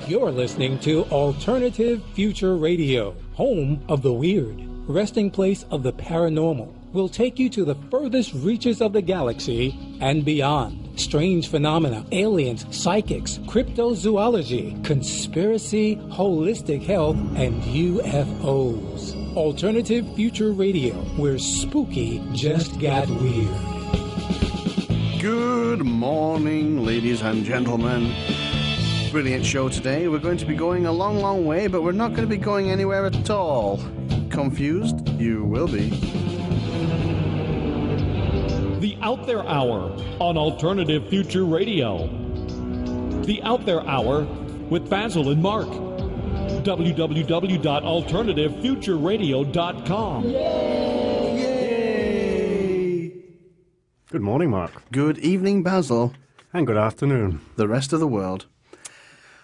You're listening to Alternative Future Radio, home of the weird, resting place of the paranormal. Will take you to the furthest reaches of the galaxy and beyond. Strange phenomena, aliens, psychics, cryptozoology, conspiracy, holistic health, and UFOs. Alternative Future Radio, where spooky just got weird. Good morning, ladies and gentlemen. Brilliant show today. We're going to be going a long, long way, but we're not going to be going anywhere at all. Confused? You will be. The Out There Hour on Alternative Future Radio. The Out There Hour with Basil and Mark. www.alternativefutureradio.com. Yay! Good morning, Mark. Good evening, Basil. And good afternoon. The rest of the world.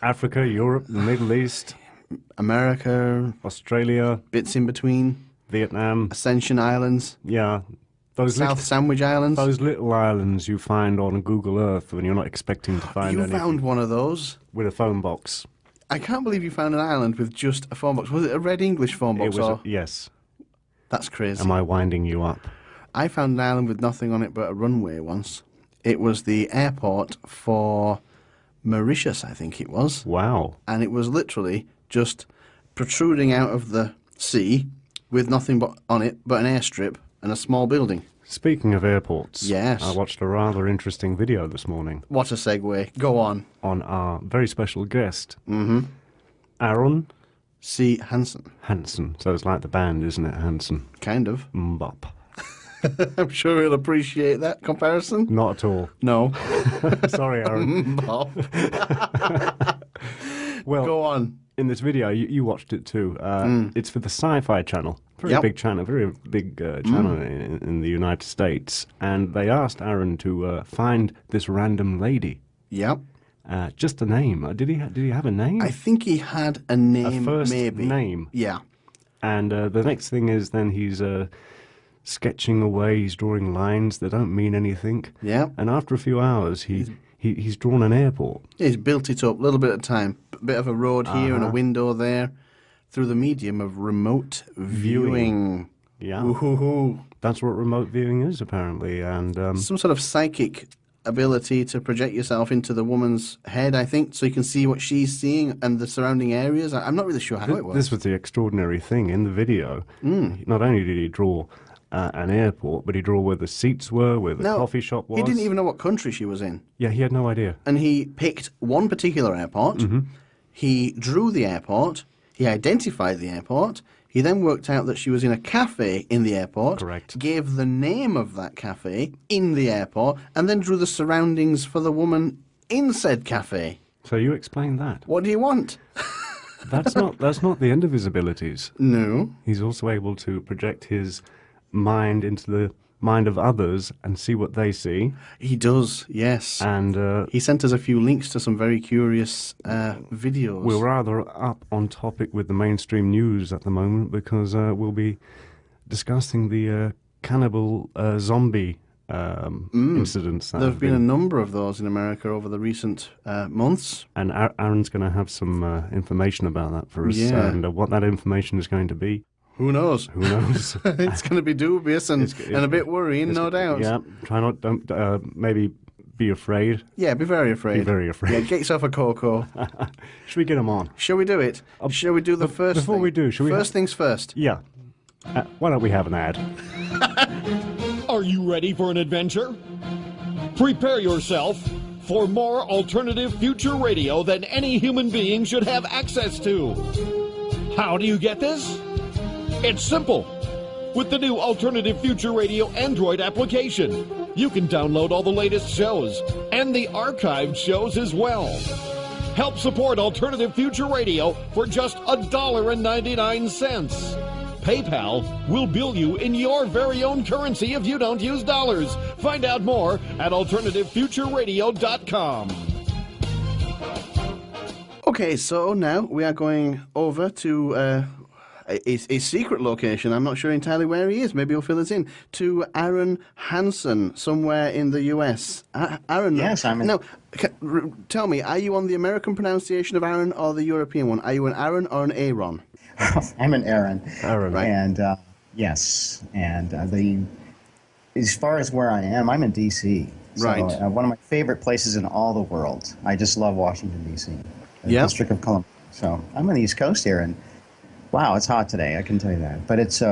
Africa, Europe, the Middle East, America, Australia, bits in between, Vietnam, Ascension Islands, yeah, those South Sandwich Islands. Those little islands you find on Google Earth when you're not expecting to find anything. You found one of those? With a phone box. I can't believe you found an island with just a phone box. Was it a red English phone box? It was, yes. That's crazy. Am I winding you up? I found an island with nothing on it but a runway once. It was the airport for Mauritius, I think it was. Wow. And it was literally just protruding out of the sea with nothing but on it but an airstrip and a small building. Speaking of airports, yes, I watched a rather interesting video this morning. What a segue. Go on. On our very special guest, Aaron C. Hanson. Hanson. So it's like the band, isn't it, Hanson? Kind of. Mbop. I'm sure he'll appreciate that comparison. Not at all. No. Sorry, Aaron. Well, go on. In this video, you watched it too. It's for the Sci-Fi Channel. Very big channel, very big channel in the United States. And they asked Aaron to find this random lady. Yep. Just a name. Did he have a name? I think he had a name, a first maybe. name. Yeah. And the next thing is then he's sketching away. He's drawing lines that don't mean anything. Yeah. And after a few hours, he's drawn an airport. He's built it up a little bit at a time. A bit of a road here and a window there, through the medium of remote viewing. Yeah. Ooh-hoo-hoo. That's what remote viewing is, apparently. And some sort of psychic ability to project yourself into the woman's head, I think, so you can see what she's seeing and the surrounding areas. I'm not really sure how it works. This was the extraordinary thing in the video. Not only did he draw an airport, but he drew where the seats were, where the coffee shop was. He didn't even know what country she was in. Yeah, he had no idea. And he picked one particular airport. He drew the airport. He identified the airport. He then worked out that she was in a cafe in the airport. Correct. Gave the name of that cafe in the airport, and then drew the surroundings for the woman in said cafe. So you explained that. What do you want? That's not the end of his abilities. No. He's also able to project his mind into the mind of others and see what they see. He does, yes. And he sent us a few links to some very curious videos. We're rather up on topic with the mainstream news at the moment because we'll be discussing the cannibal zombie incidents. There have been a number of those in America over the recent months. And Aaron's going to have some information about that for us, and what that information is going to be. Who knows? Who knows? It's going to be dubious and a bit worrying, no doubt. Yeah, don't maybe be afraid. Yeah, be very afraid. Be very afraid. Yeah, get yourself a cocoa. Should we get him on? Shall we do it? Shall we do the first Before thing? we do, shall we... First things first. Yeah. Why don't we have an ad? Are you ready for an adventure? Prepare yourself for more alternative future radio than any human being should have access to. How do you get this? It's simple. With the new Alternative Future Radio Android application, you can download all the latest shows and the archived shows as well. Help support Alternative Future Radio for just $1.99. PayPal will bill you in your very own currency if you don't use dollars. Find out more at alternativefutureradio.com. Okay, so now we are going over to a secret location. I'm not sure entirely where he is. Maybe he'll fill us in. To Aaron Hanson, somewhere in the US. Aaron, yes, I'm in. No, tell me, are you on the American pronunciation of Aaron or the European one? Are you an Aaron or an Aaron? I'm an Aaron. Aaron, right? And yes, and as far as where I am, I'm in D.C. So, right. One of my favorite places in all the world. I just love Washington, D.C. The Yep. District of Columbia. So I'm on the East Coast here, and wow, it's hot today, I can tell you that. But it's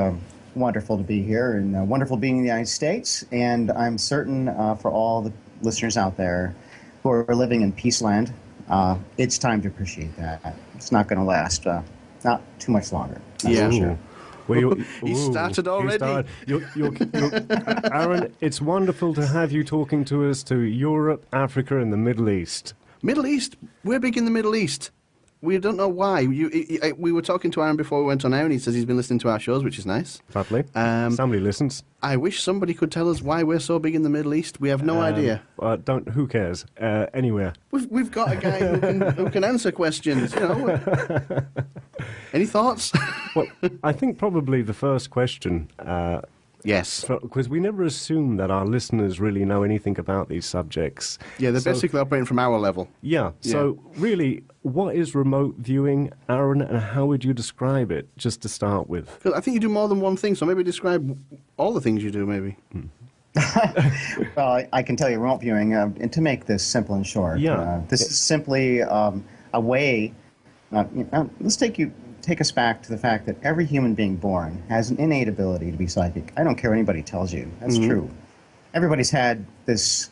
wonderful to be here, and wonderful being in the United States. And I'm certain for all the listeners out there who are living in peace land, it's time to appreciate that. It's not going to last not too much longer. Yeah. Sure. Well, He started already. Aaron, it's wonderful to have you talking to us to Europe, Africa, and the Middle East. Middle East? We're big in the Middle East. We don't know why. We were talking to Aaron before we went on air, and he says he's been listening to our shows, which is nice. Lovely. Somebody listens. I wish somebody could tell us why we're so big in the Middle East. We have no idea. Who cares? Anywhere. We've got a guy who can answer questions. You know. Any thoughts? Well, I think probably the first question. Yes. Because we never assume that our listeners really know anything about these subjects. Yeah, they're basically operating from our level. Yeah. So really, what is remote viewing, Aaron, and how would you describe it, just to start with? 'Cause I think you do more than one thing, so maybe describe all the things you do, maybe. Well, I can tell you remote viewing, and to make this simple and short, this is simply a way, let's take us back to the fact that every human being born has an innate ability to be psychic. I don't care what anybody tells you. That's true. Everybody's had this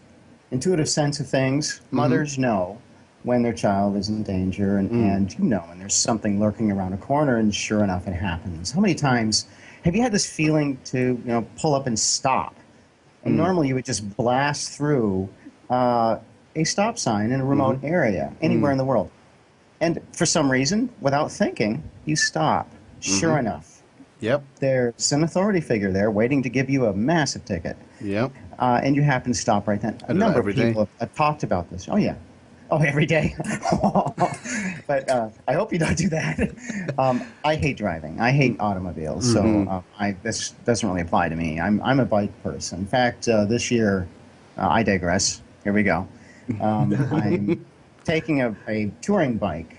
intuitive sense of things. Mothers know when their child is in danger, and you know when there's something lurking around a corner, and sure enough, it happens. How many times have you had this feeling to pull up and stop? And normally you would just blast through a stop sign in a remote area, anywhere in the world. And for some reason, without thinking, you stop. Sure enough. Yep. There's an authority figure there waiting to give you a massive ticket. Yep. And you happen to stop right then. A number of people have talked about this. Oh, yeah. Oh, every day. But I hope you don't do that. I hate driving. I hate automobiles. So this doesn't really apply to me. I'm a bike person. In fact, this year, I digress. Here we go. I'm taking a touring bike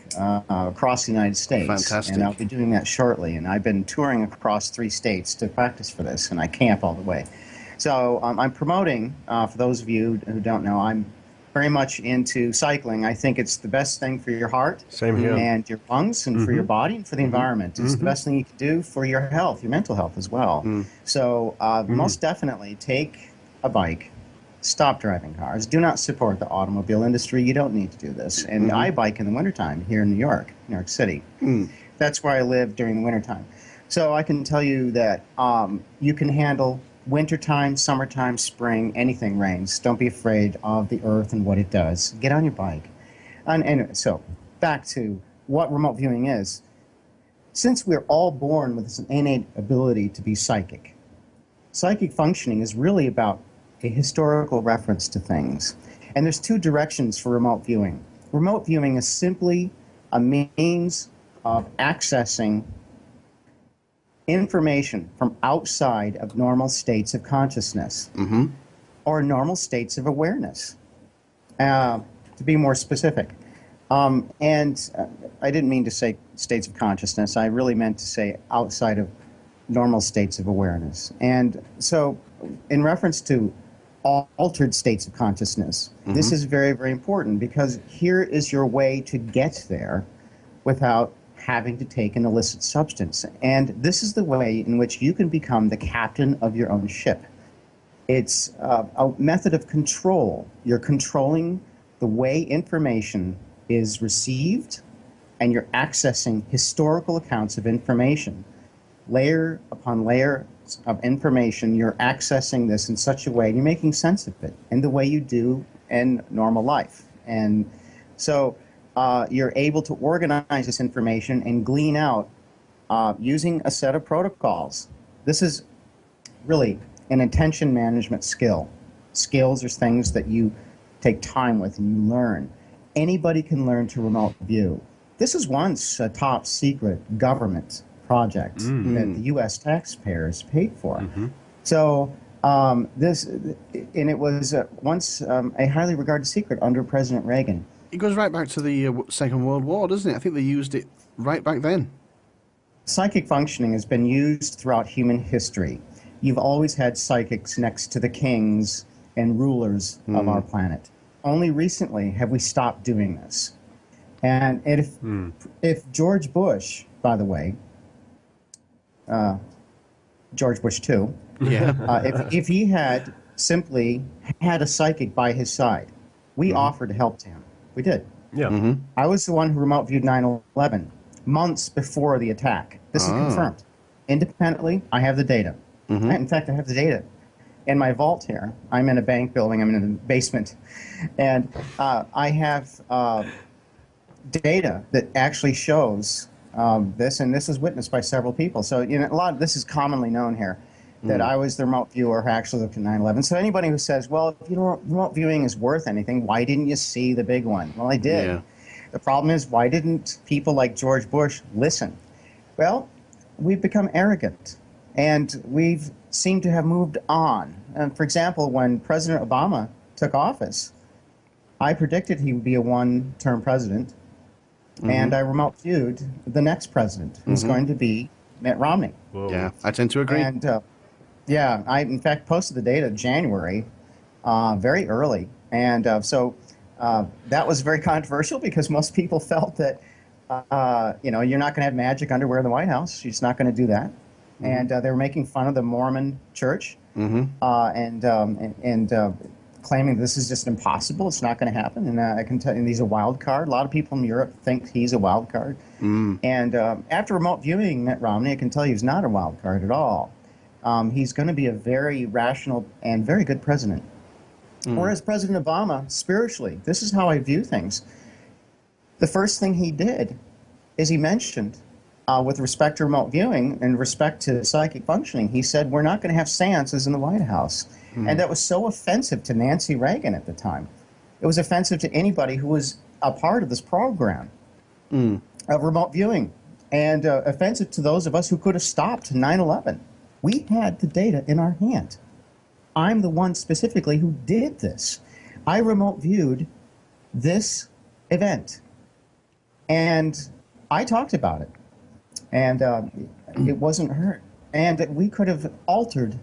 across the United States. Fantastic. And I'll be doing that shortly. And I've been touring across 3 states to practice for this, and I camp all the way. So I'm promoting, for those of you who don't know, I'm very much into cycling. I think it's the best thing for your heart. Same here. And your lungs, and for your body, and for the environment. It's the best thing you can do for your health, your mental health as well. So most definitely take a bike. Stop driving cars. Do not support the automobile industry. You don't need to do this. And I bike in the wintertime here in New York City. That's where I live during the wintertime. So I can tell you that you can handle wintertime, summertime, spring, anything rains. Don't be afraid of the earth and what it does. Get on your bike. And so back to what remote viewing is. Since we're all born with this innate ability to be psychic, psychic functioning is really about a historical reference to things. And there's 2 directions for remote viewing. Remote viewing is simply a means of accessing information from outside of normal states of consciousness or normal states of awareness, to be more specific. And I didn't mean to say states of consciousness. I really meant to say outside of normal states of awareness. And so in reference to altered states of consciousness, this is very, very important, because here is your way to get there without having to take an illicit substance. And this is the way in which you can become the captain of your own ship. It's a method of control. You're controlling the way information is received, and you're accessing historical accounts of information. Layer upon layer of information, you're accessing this in such a way, and you're making sense of it in the way you do in normal life. And so you're able to organize this information and glean out using a set of protocols. This is really an attention management skill. Skills are things that you take time with and you learn. Anybody can learn to remote view. This is once a top secret government project that the U.S. taxpayers paid for. So it was once a highly regarded secret under President Reagan. It goes right back to the Second World War, doesn't it? I think they used it right back then. Psychic functioning has been used throughout human history. You've always had psychics next to the kings and rulers of our planet. Only recently have we stopped doing this. And if George Bush, by the way, George Bush II, if he had simply had a psychic by his side, we offered to help him. We did. Yeah. I was the one who remote viewed 9/11 months before the attack. This is confirmed. Independently, I have the data. In fact, I have the data in my vault here. I'm in a bank building. I'm in a basement. And I have data that actually shows this, and this is witnessed by several people. So a lot of this is commonly known here, that I was the remote viewer who actually looked at 9/11. So anybody who says, well, if remote viewing is worth anything, why didn't you see the big one? Well, I did. Yeah. The problem is, why didn't people like George Bush listen? Well, we've become arrogant, and we've seemed to have moved on. And for example, when President Obama took office, I predicted he would be a one-term president, and I remote viewed the next president, who's going to be Mitt Romney. Whoa. Yeah, I tend to agree. And yeah, I in fact posted the data January, very early, and so that was very controversial because most people felt that you're not going to have magic underwear in the White House. You're just not going to do that, and they were making fun of the Mormon Church and claiming this is just impossible. It's not going to happen, and I can tell you, he's a wild card. A lot of people in Europe think he's a wild card, and after remote viewing Mitt Romney, I can tell you he's not a wild card at all. He's going to be a very rational and very good president. Whereas President Obama, spiritually, this is how I view things. The first thing he did is he mentioned, with respect to remote viewing and respect to psychic functioning, he said, we're not going to have seances in the White House. And that was so offensive to Nancy Reagan at the time. It was offensive to anybody who was a part of this program of remote viewing, and offensive to those of us who could have stopped 9/11. We had the data in our hand. I'm the one specifically who did this. I remote viewed this event, and I talked about it, and it wasn't heard, and we could have altered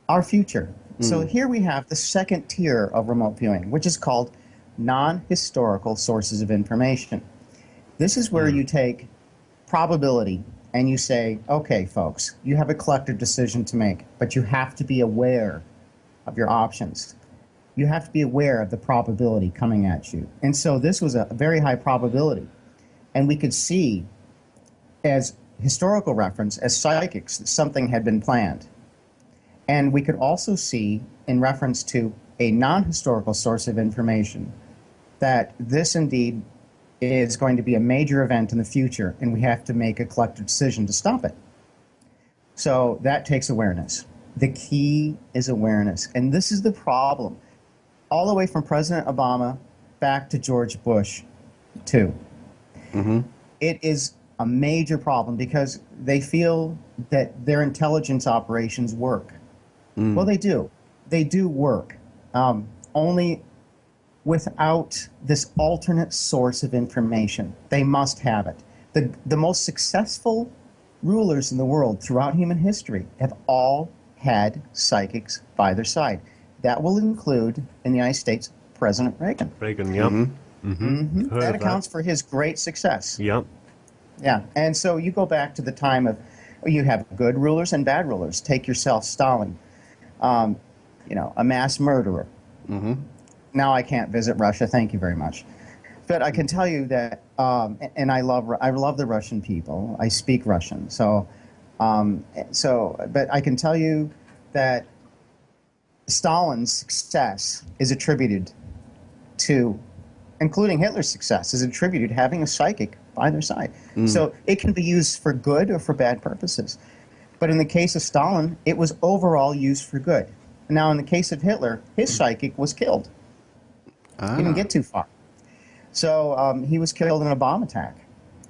our future. So here we have the second tier of remote viewing, which is called non-historical sources of information. This is where you take probability and you say, okay, folks, you have a collective decision to make, but you have to be aware of your options. You have to be aware of the probability coming at you. And so this was a very high probability. And we could see, as historical reference, as psychics, that something had been planned. And we could also see, in reference to a non-historical source of information, that this indeed is going to be a major event in the future, and we have to make a collective decision to stop it. So that takes awareness. The key is awareness. And this is the problem, all the way from President Obama back to George Bush, too. It is a major problem because they feel that their intelligence operations work. Well, they do. They do work. Only without this alternate source of information. They must have it. The most successful rulers in the world throughout human history have all had psychics by their side. That will include, in the United States, President Reagan. Reagan, yep. That accounts for his great success. Yep. Yeah, and so you go back to the time of, you have good rulers and bad rulers. Take yourself, Stalin, a mass murderer. Now I can't visit Russia. Thank you very much. But I can tell you that, and I love the Russian people. I speak Russian, but I can tell you that Stalin's success is attributed to, including Hitler's success, is attributed to having a psychic by their side. So it can be used for good or for bad purposes. But in the case of Stalin, it was overall used for good. Now, in the case of Hitler, his psychic was killed. He didn't get too far. So he was killed in a bomb attack,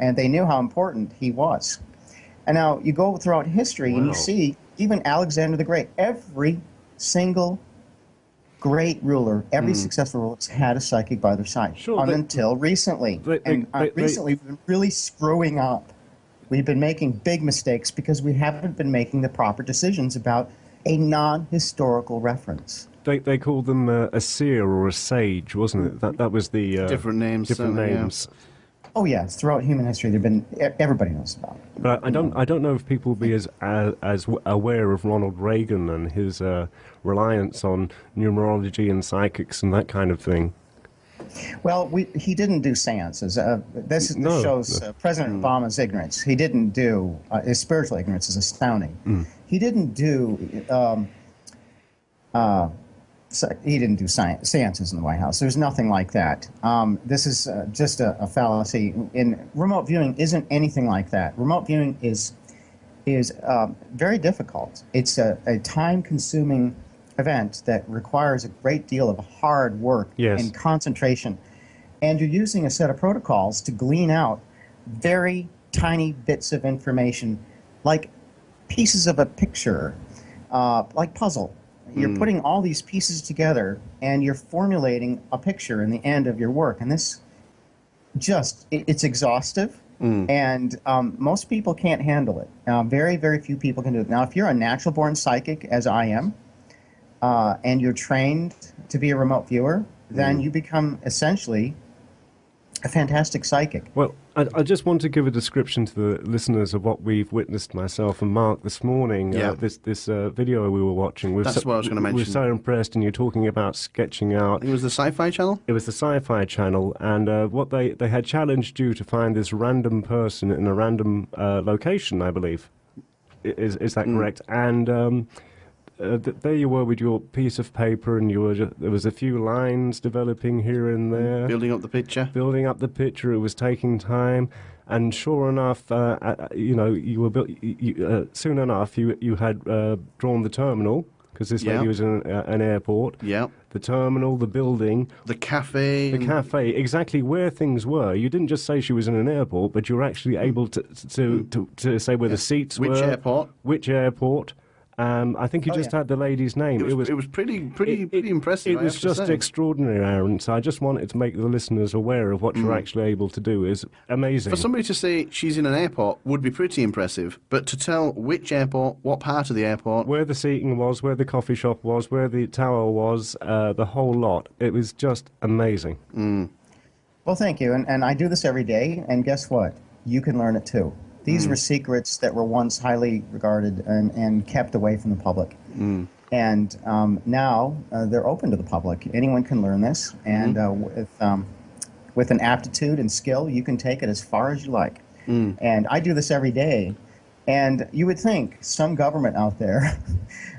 and they knew how important he was. And now you go throughout history and you Wow. see even Alexander the Great, every single great ruler, every successful ruler has had a psychic by their side until recently. Recently, we've been really screwing up. We've been making big mistakes because we haven't been making the proper decisions about a non-historical reference. They called them a seer or a sage, wasn't it? That was the different names. Different names. Yeah. Oh yes, throughout human history, there've been everybody knows about it. But I don't know if people will be as aware of Ronald Reagan and his reliance on numerology and psychics and that kind of thing. Well, he didn't do seances. This shows President Obama's ignorance. He didn't do his spiritual ignorance is astounding. He didn't do seances in the White House. There's nothing like that. This is just a fallacy. Remote viewing isn't anything like that. Remote viewing is very difficult. It's a time-consuming event that requires a great deal of hard work and concentration. And you're using a set of protocols to glean out very tiny bits of information, like pieces of a picture, like puzzle. You're putting all these pieces together, and you're formulating a picture in the end of your work. And this it's exhaustive, and most people can't handle it. Very, very few people can do it. Now, if you're a natural-born psychic, as I am, and you're trained to be a remote viewer, then you become essentially a fantastic psychic. Well, I just want to give a description to the listeners of what we've witnessed, myself and Mark, this morning. This video we were watching. That's what I was going to mention. We were so impressed, and you're talking about sketching out. It was the Sci-Fi Channel? It was the Sci-Fi Channel, and what they had challenged you to find this random person in a random location, I believe. Is that correct? And there you were with your piece of paper, and there was a few lines developing here and there. Building up the picture. Building up the picture. It was taking time, and sure enough, you were soon enough you had drawn the terminal, because this lady was in an airport. Yeah. The terminal, the building, the cafe. The cafe, exactly where things were. You didn't just say she was in an airport, but you were actually able to say where the seats were. Which airport? Which airport. I think you just had the lady's name. It was pretty impressive. It was just extraordinary, Aaron. So I just wanted to make the listeners aware of what you're actually able to do is amazing. For somebody to say she's in an airport would be pretty impressive, but to tell which airport, what part of the airport, where the seating was, where the coffee shop was, where the tower was, the whole lot, it was just amazing. Well, thank you. And I do this every day, and guess what? You can learn it too. These were secrets that were once highly regarded and kept away from the public. And now they're open to the public. Anyone can learn this. And with an aptitude and skill, you can take it as far as you like. And I do this every day. And you would think some government out there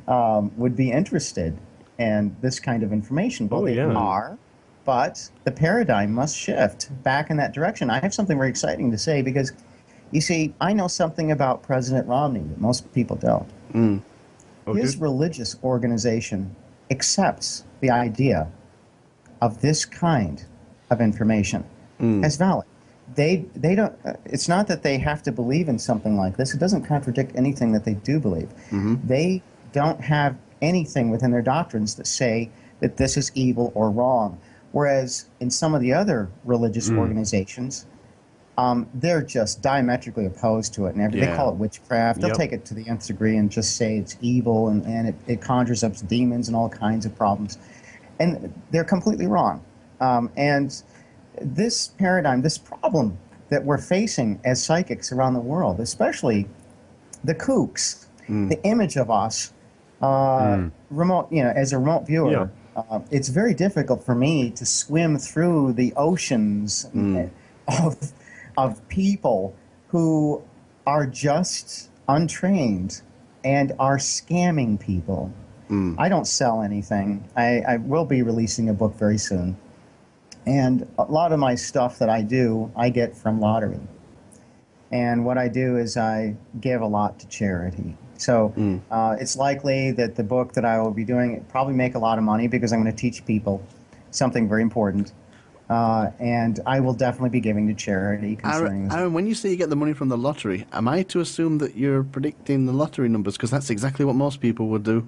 would be interested in this kind of information. Well, they are. But the paradigm must shift back in that direction. I have something very exciting to say because... You see, I know something about President Romney that most people don't. His religious organization accepts the idea of this kind of information as valid. They don't. It's not that they have to believe in something like this. It doesn't contradict anything that they do believe. They don't have anything within their doctrines that say that this is evil or wrong. Whereas in some of the other religious organizations, they're just diametrically opposed to it, and they call it witchcraft. They'll take it to the nth degree and just say it's evil, and it conjures up demons and all kinds of problems. And they're completely wrong. And this paradigm, this problem that we're facing as psychics around the world, especially the kooks, the image of us, remote, as a remote viewer, it's very difficult for me to swim through the oceans of people who are just untrained and are scamming people. I don't sell anything. I will be releasing a book very soon. And a lot of my stuff that I do, I get from lottery. And what I do is I give a lot to charity. So it's likely that the book that I will be doing probably make a lot of money because I'm going to teach people something very important. And I will definitely be giving to charity concerning this. Aaron, when you say you get the money from the lottery, am I to assume that you're predicting the lottery numbers? Because that's exactly what most people would do.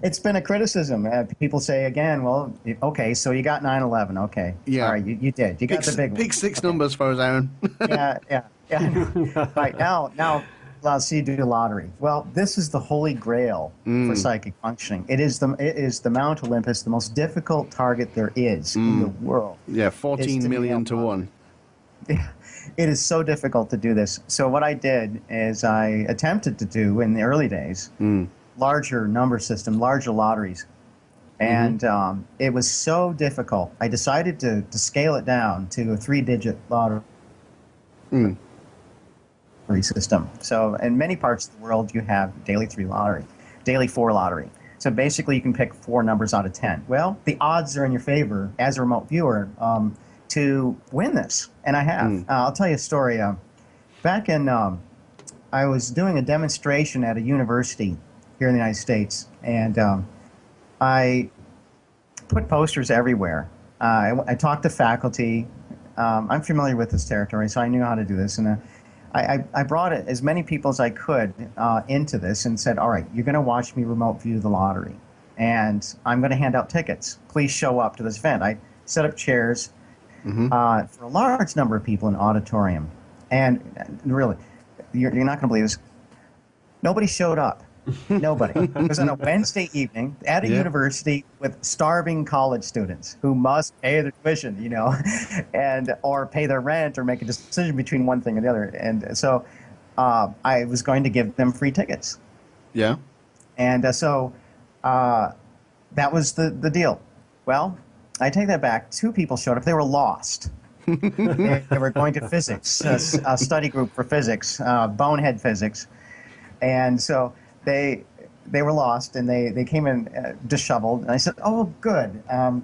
It's been a criticism. People say again, well, okay, so you got 9/11. Okay. Yeah. All right, you did. You got the big one. Pick six numbers for us, Aaron. Yeah. Right, now, let's see, do the lottery. Well, this is the holy grail for psychic functioning. It is the Mount Olympus, the most difficult target there is in the world. Yeah, 14 million to 1. Yeah, it is so difficult to do this. So what I did is I attempted to do in the early days larger number system, larger lotteries. And it was so difficult. I decided to scale it down to a 3-digit lottery system. So in many parts of the world, you have daily 4 lottery. So basically, you can pick 4 numbers out of 10. Well, the odds are in your favor as a remote viewer to win this, and I have. I'll tell you a story. Back in, I was doing a demonstration at a university here in the United States, and I put posters everywhere. I talked to faculty. I'm familiar with this territory, so I knew how to do this, and I brought as many people as I could into this and said, all right, you're going to watch me remote view the lottery, and I'm going to hand out tickets. Please show up to this event. I set up chairs for a large number of people in the auditorium. And really, you're not going to believe this. Nobody showed up. Nobody. It was on a Wednesday evening at a university with starving college students who must pay their tuition, and or pay their rent or make a decision between one thing and the other. And so I was going to give them free tickets. Yeah. And so that was the deal. Well, I take that back. 2 people showed up. They were lost. They were going to physics, a study group for physics, bonehead physics. And so they were lost, and they came in disheveled. And I said, oh, good.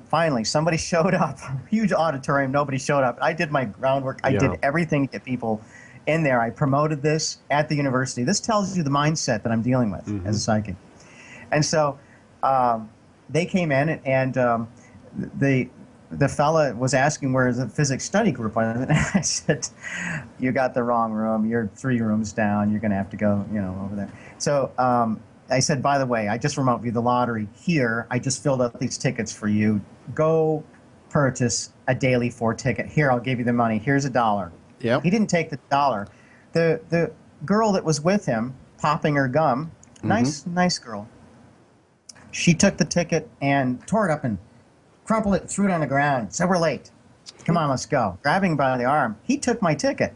Finally, somebody showed up. Huge auditorium, nobody showed up. I did my groundwork. I did everything to get people in there. I promoted this at the university. This tells you the mindset that I'm dealing with as a psychic. And so they came in, and the fella was asking where the physics study group was. And I said, you got the wrong room. You're 3 rooms down. You're going to have to go, over there. So I said, by the way, I just remote viewed the lottery here. I just filled out these tickets for you. Go purchase a daily 4 ticket. Here, I'll give you the money. Here's $1. Yep. He didn't take the $1. The girl that was with him, popping her gum, nice girl. She took the ticket and tore it up and crumpled it, threw it on the ground. Said, we're late. Come on, let's go. Grabbing him by the arm, he took my ticket.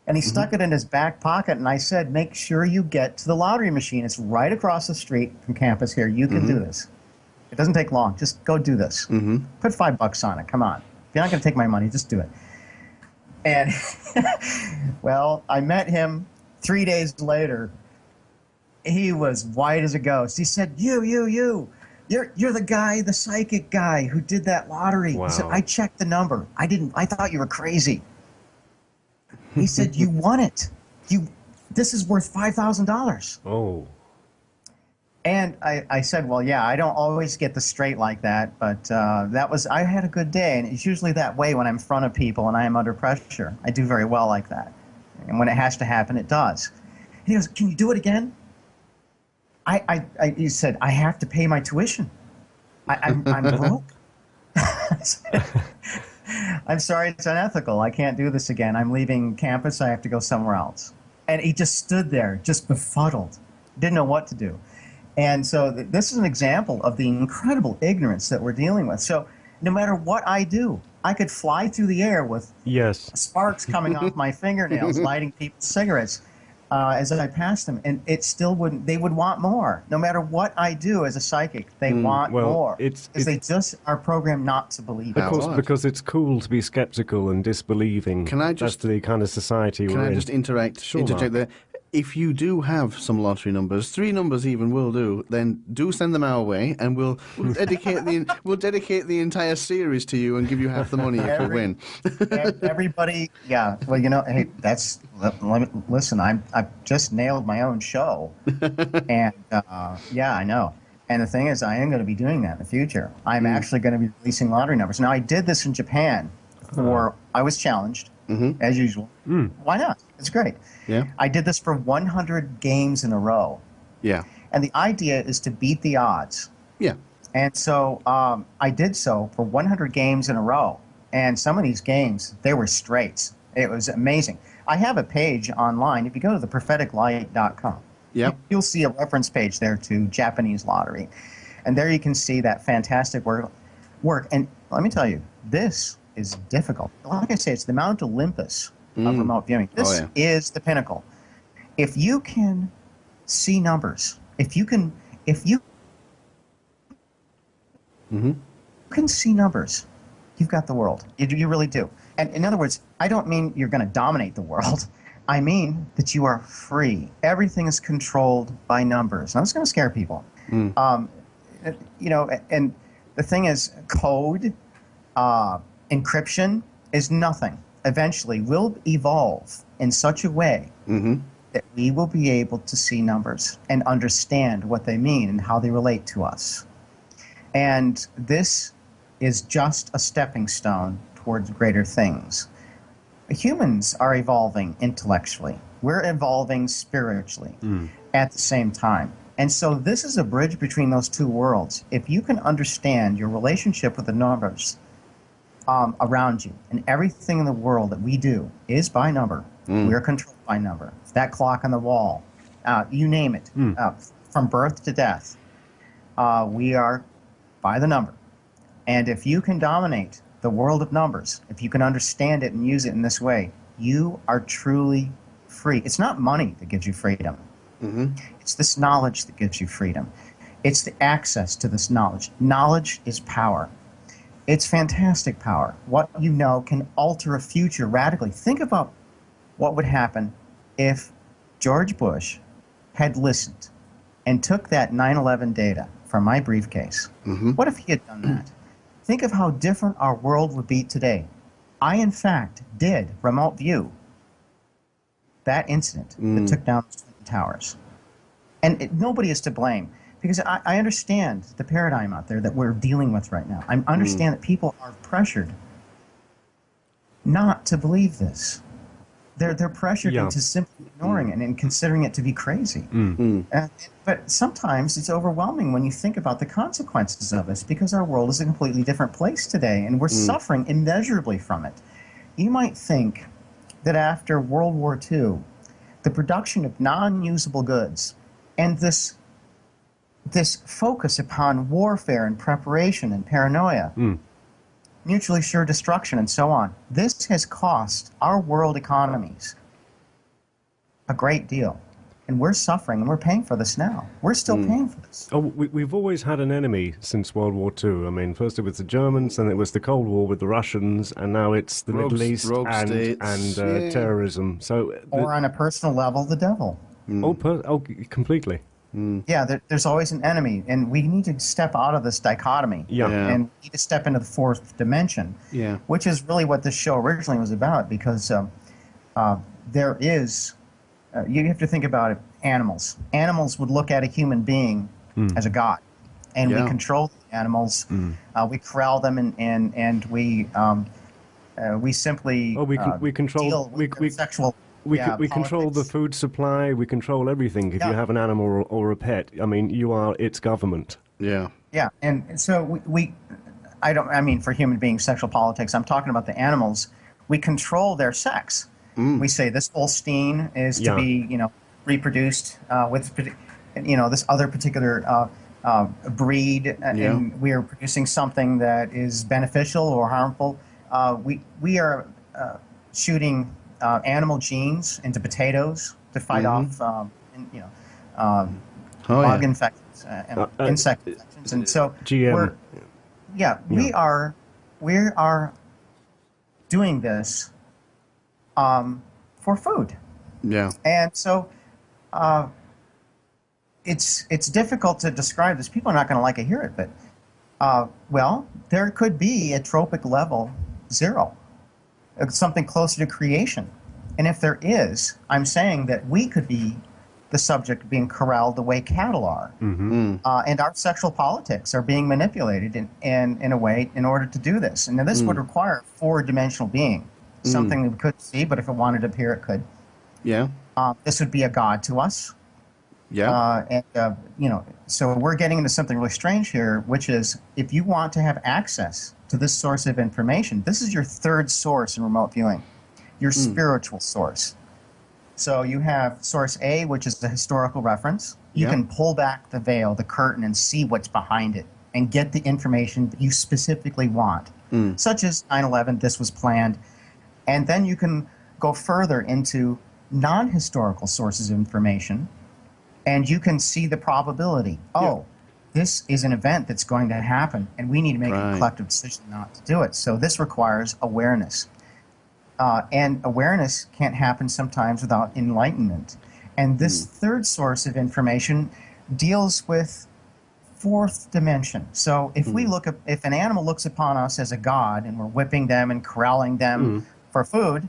And he stuck it in his back pocket, and I said, make sure you get to the lottery machine. It's right across the street from campus here. You can do this. It doesn't take long. Just go do this. Put $5 on it. Come on. If you're not going to take my money, just do it. And, well, I met him 3 days later. He was white as a ghost. He said, you're the guy, the psychic guy who did that lottery. Wow. He said, I checked the number. I thought you were crazy. He said, you won it. This is worth $5,000. Oh. And I said, well, yeah, I don't always get the straight like that, but I had a good day, and it's usually that way when I'm in front of people and I am under pressure. I do very well like that. And when it has to happen, it does. And he goes, can you do it again? He said, I have to pay my tuition. I'm broke. I'm sorry, it's unethical. I can't do this again. I'm leaving campus. I have to go somewhere else. And he just stood there, just befuddled, didn't know what to do. And so this is an example of the incredible ignorance that we're dealing with. So no matter what I do, I could fly through the air with sparks coming off my fingernails, lighting people's cigarettes as I pass them, and it still wouldn't. They would want more. No matter what I do as a psychic, they want more. Because they just are programmed not to believe. Of course, because it's cool to be skeptical and disbelieving. That's the kind of society we're in. Can I just interject there? If you do have some lottery numbers, 3 numbers even will do, then do send them our way, and we'll dedicate the entire series to you and give you half the money if you win. Everybody, yeah. Well, hey, listen, I've just nailed my own show, and yeah, I know. And the thing is, I am going to be doing that in the future. I'm actually going to be releasing lottery numbers. Now, I did this in Japan I was challenged, as usual. Why not? It's great. Yeah. I did this for 100 games in a row. Yeah. And the idea is to beat the odds. Yeah. And so I did so for 100 games in a row. And some of these games, they were straights. It was amazing. I have a page online. If you go to thepropheticlight.com, you'll see a reference page there to Japanese lottery. And there you can see that fantastic work. And let me tell you, this is difficult. Like I say, it's the Mount Olympus of remote viewing. This is the pinnacle. If you can see numbers, if you can see numbers, you've got the world. You really do. And in other words, I don't mean you're going to dominate the world. I mean that you are free. Everything is controlled by numbers. Now, that's going to scare people. You know, and the thing is, code, encryption is nothing. Eventually, we'll evolve in such a way that we will be able to see numbers and understand what they mean and how they relate to us. And this is just a stepping stone towards greater things. Humans are evolving intellectually. We're evolving spiritually at the same time. And so this is a bridge between those two worlds. If you can understand your relationship with the numbers around you, and everything in the world that we do is by number. We're controlled by number. That clock on the wall, you name it, from birth to death, we are by the number. And if you can dominate the world of numbers, if you can understand it and use it in this way, you are truly free. It's not money that gives you freedom. It's this knowledge that gives you freedom. It's the access to this knowledge. Knowledge is power. It's fantastic power. What you know can alter a future radically. Think about what would happen if George Bush had listened and took that 9/11 data from my briefcase. What if he had done that? Think of how different our world would be today. I, in fact, did remote view that incident that took down the Twin Towers. And nobody is to blame, because I understand the paradigm out there that we're dealing with right now. I understand that people are pressured not to believe this. They're pressured into simply ignoring it and considering it to be crazy. But sometimes it's overwhelming when you think about the consequences of this, because our world is a completely different place today, and we're suffering immeasurably from it. You might think that after World War II, the production of non-usable goods and this focus upon warfare and preparation and paranoia, mutually assured destruction, and so on. This has cost our world economies a great deal. And we're suffering, and we're paying for this now. We're still paying for this. Oh, we've always had an enemy since World War II. I mean, first it was the Germans, then it was the Cold War with the Russians, and now it's the Middle East and terrorism. So, or on a personal level, the devil. Completely. Yeah, there's always an enemy, and we need to step out of this dichotomy. And we need to step into the fourth dimension, which is really what this show originally was about, because there is, you have to think about it, animals. Animals would look at a human being as a god, and we control the animals. We corral them, and we simply we control deal with their sexual. We control the food supply. We control everything. If you have an animal or a pet, I mean, you are its government. Yeah, and so I mean, for human beings, sexual politics, I'm talking about the animals. We control their sex. We say this Holstein is to be, reproduced with, this other particular breed, and we are producing something that is beneficial or harmful. We are shooting animal genes into potatoes to fight off, bug infections, insect infections, and so GM. we are doing this for food. And so it's difficult to describe this. People are not going to like to hear it, but there could be a tropic level 0. Something closer to creation. And if there is, I'm saying that we could be the subject being corralled the way cattle are. And our sexual politics are being manipulated in a way in order to do this. And now this would require a four-dimensional being, something that we couldn't see, but if it wanted to appear, it could. Yeah. This would be a god to us. Yeah. So we're getting into something really strange here, which is if you want to have access to this source of information, this is your third source in remote viewing, your spiritual source. So you have source A, which is the historical reference. You can pull back the veil, the curtain, and see what's behind it and get the information that you specifically want, such as 9/11, this was planned. And then you can go further into non-historical sources of information, and you can see the probability. This is an event that's going to happen, and we need to make a collective decision not to do it. So this requires awareness. And awareness can't happen sometimes without enlightenment. And this third source of information deals with fourth dimension. So if we look at, if an animal looks upon us as a god and we're whipping them and corralling them for food,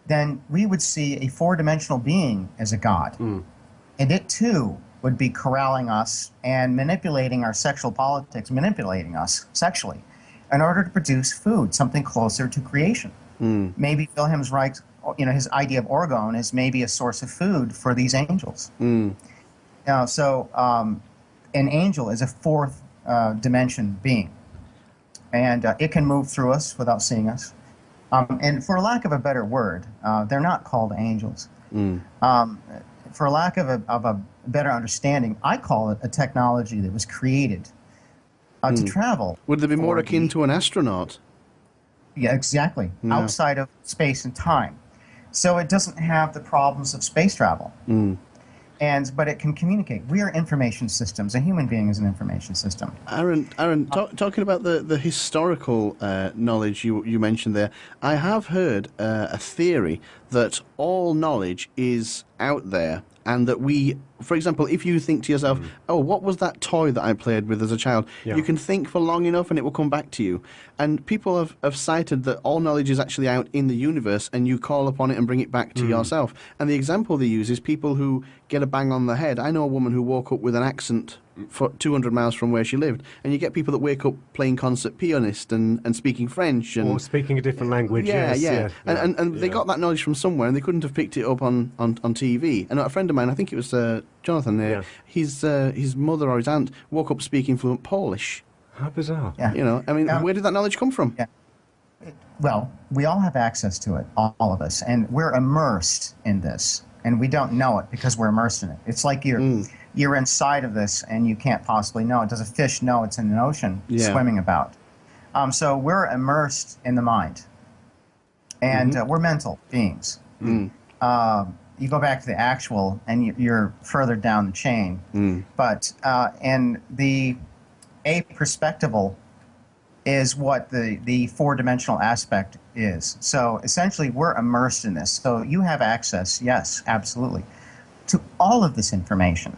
then we would see a four-dimensional being as a god. And it too would be corralling us and manipulating our sexual politics, manipulating us sexually in order to produce food, something closer to creation. Maybe Wilhelm Reich's, his idea of orgone is maybe a source of food for these angels. So an angel is a fourth dimension being, and it can move through us without seeing us. And for lack of a better word, they're not called angels. For lack of a better understanding, I call it a technology that was created to travel. Would they be more akin to an astronaut? Yeah, exactly. Outside of space and time. So it doesn't have the problems of space travel. But it can communicate. We are information systems. A human being is an information system. Aaron, talking about the historical knowledge you mentioned there, I have heard a theory that all knowledge is out there, and that we, for example, if you think to yourself, oh, what was that toy that I played with as a child? You can think for long enough and it will come back to you. And people have cited that all knowledge is actually out in the universe, and you call upon it and bring it back to yourself. And the example they use is people who get a bang on the head. I know a woman who woke up with an accent for 200 miles from where she lived, and you get people that wake up playing concert pianist and speaking French. Or speaking a different language. And they got that knowledge from somewhere, and they couldn't have picked it up on TV. And a friend of mine, I think it was Jonathan, his mother or his aunt woke up speaking fluent Polish. How bizarre. Where did that knowledge come from? Well, we all have access to it, all of us, and we're immersed in this, and we don't know it because we're immersed in it. It's like you're inside of this, and you can't possibly know it. Does a fish know it's in an ocean swimming about? So we're immersed in the mind, and we're mental beings. You go back to the actual, and you're further down the chain. But and the a-perspectival is what the four-dimensional aspect is. So essentially, we're immersed in this. So you have access, yes, absolutely, to all of this information.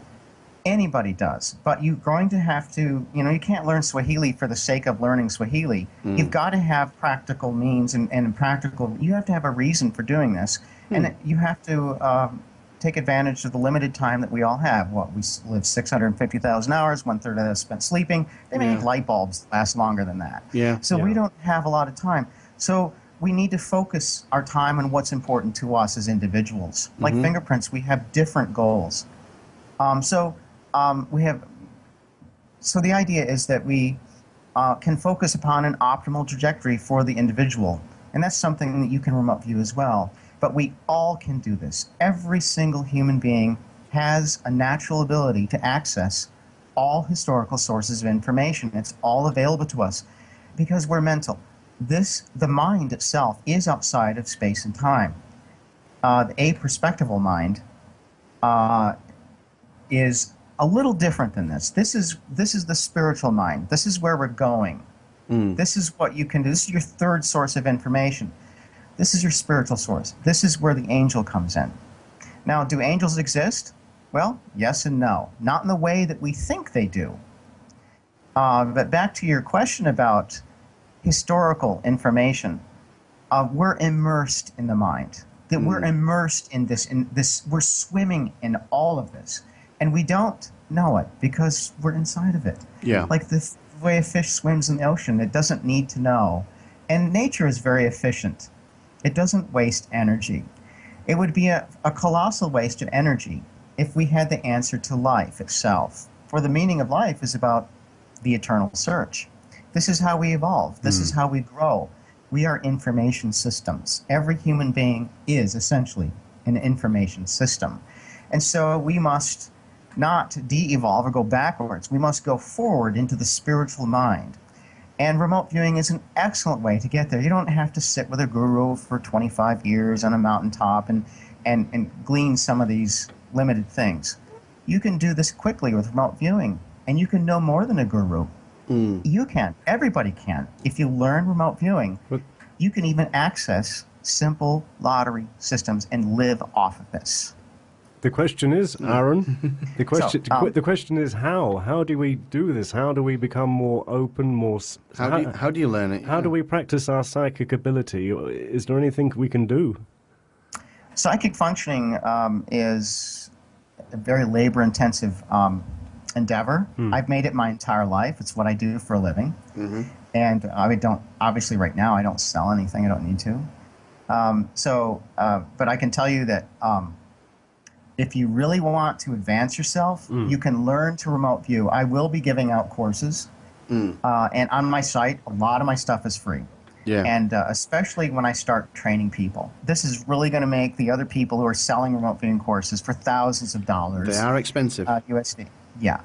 Anybody does. But you're going to have to, you can't learn Swahili for the sake of learning Swahili. You've got to have practical means and practical, you have to have a reason for doing this. And you have to take advantage of the limited time that we all have. We live 650,000 hours, 1/3 of that is spent sleeping. They make light bulbs last longer than that. So we don't have a lot of time. So we need to focus our time on what's important to us as individuals. Like fingerprints, we have different goals. So the idea is that we can focus upon an optimal trajectory for the individual. And that's something that you can remote view as well. But we all can do this. Every single human being has a natural ability to access all historical sources of information. It's all available to us because we're mental. The mind itself is outside of space and time. The a-perspectival mind is a little different than this. This is the spiritual mind. This is where we're going. This is what you can do. This is your third source of information. This is your spiritual source. This is where the angel comes in. Now, do angels exist? Well, yes and no. Not in the way that we think they do. But back to your question about historical information, we're immersed in the mind. that we're immersed in this, we're swimming in all of this, and we don't know it because we're inside of it. Yeah. Like the way a fish swims in the ocean, it doesn't need to know. And nature is very efficient. It doesn't waste energy. It would be a colossal waste of energy if we had the answer to life itself. For the meaning of life is about the eternal search. This is how we evolve. This is how we grow. We are information systems. Every human being is essentially an information system. And so we must not de-evolve or go backwards. We must go forward into the spiritual mind. And remote viewing is an excellent way to get there. You don't have to sit with a guru for 25 years on a mountaintop and glean some of these limited things. You can do this quickly with remote viewing, and you can know more than a guru. You can. Everybody can. If you learn remote viewing, you can even access simple lottery systems and live off of this. The question is, Aaron, the question is how? How do we do this? How do we become more open, more... How do you learn it? How do we practice our psychic ability? Is there anything we can do? Psychic functioning is a very labor-intensive endeavor. I've made it my entire life. It's what I do for a living. And I don't, obviously right now I don't sell anything. I don't need to. But I can tell you that if you really want to advance yourself, you can learn to remote view. I will be giving out courses. And on my site, a lot of my stuff is free. Yeah. And especially when I start training people. This is really going to make the other people who are selling remote viewing courses for thousands of dollars. They are expensive. USD. Yeah.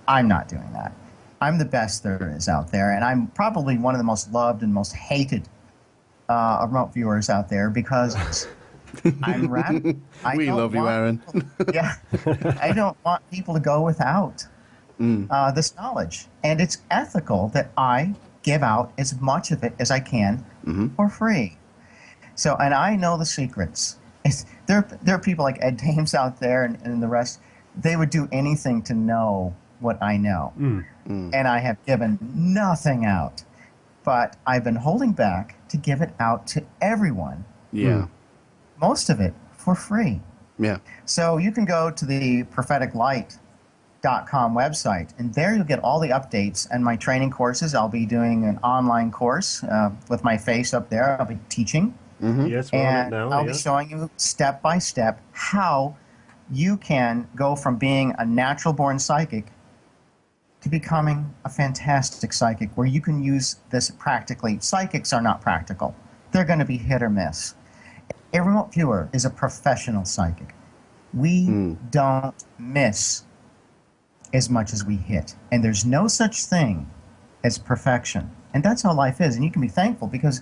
I'm not doing that. I'm the best there is out there, and I'm probably one of the most loved and most hated remote viewers out there because I'm radical. We love you, Aaron. Yeah. I don't want people to go without this knowledge. And it's ethical that I give out as much of it as I can for free. So, and I know the secrets. There are people like Ed Dames out there and the rest. They would do anything to know what I know. And I have given nothing out. But I've been holding back to give it out to everyone. Yeah. Most of it for free. Yeah. So you can go to the propheticlight.com website, and there you'll get all the updates and my training courses. I'll be doing an online course with my face up there. I'll be teaching. Yes, we're on it now. I'll be showing you step by step how you can go from being a natural-born psychic to becoming a fantastic psychic, where you can use this practically. Psychics are not practical. They're going to be hit or miss. A remote viewer is a professional psychic. We don't miss as much as we hit. And there's no such thing as perfection. And that's how life is. And you can be thankful, because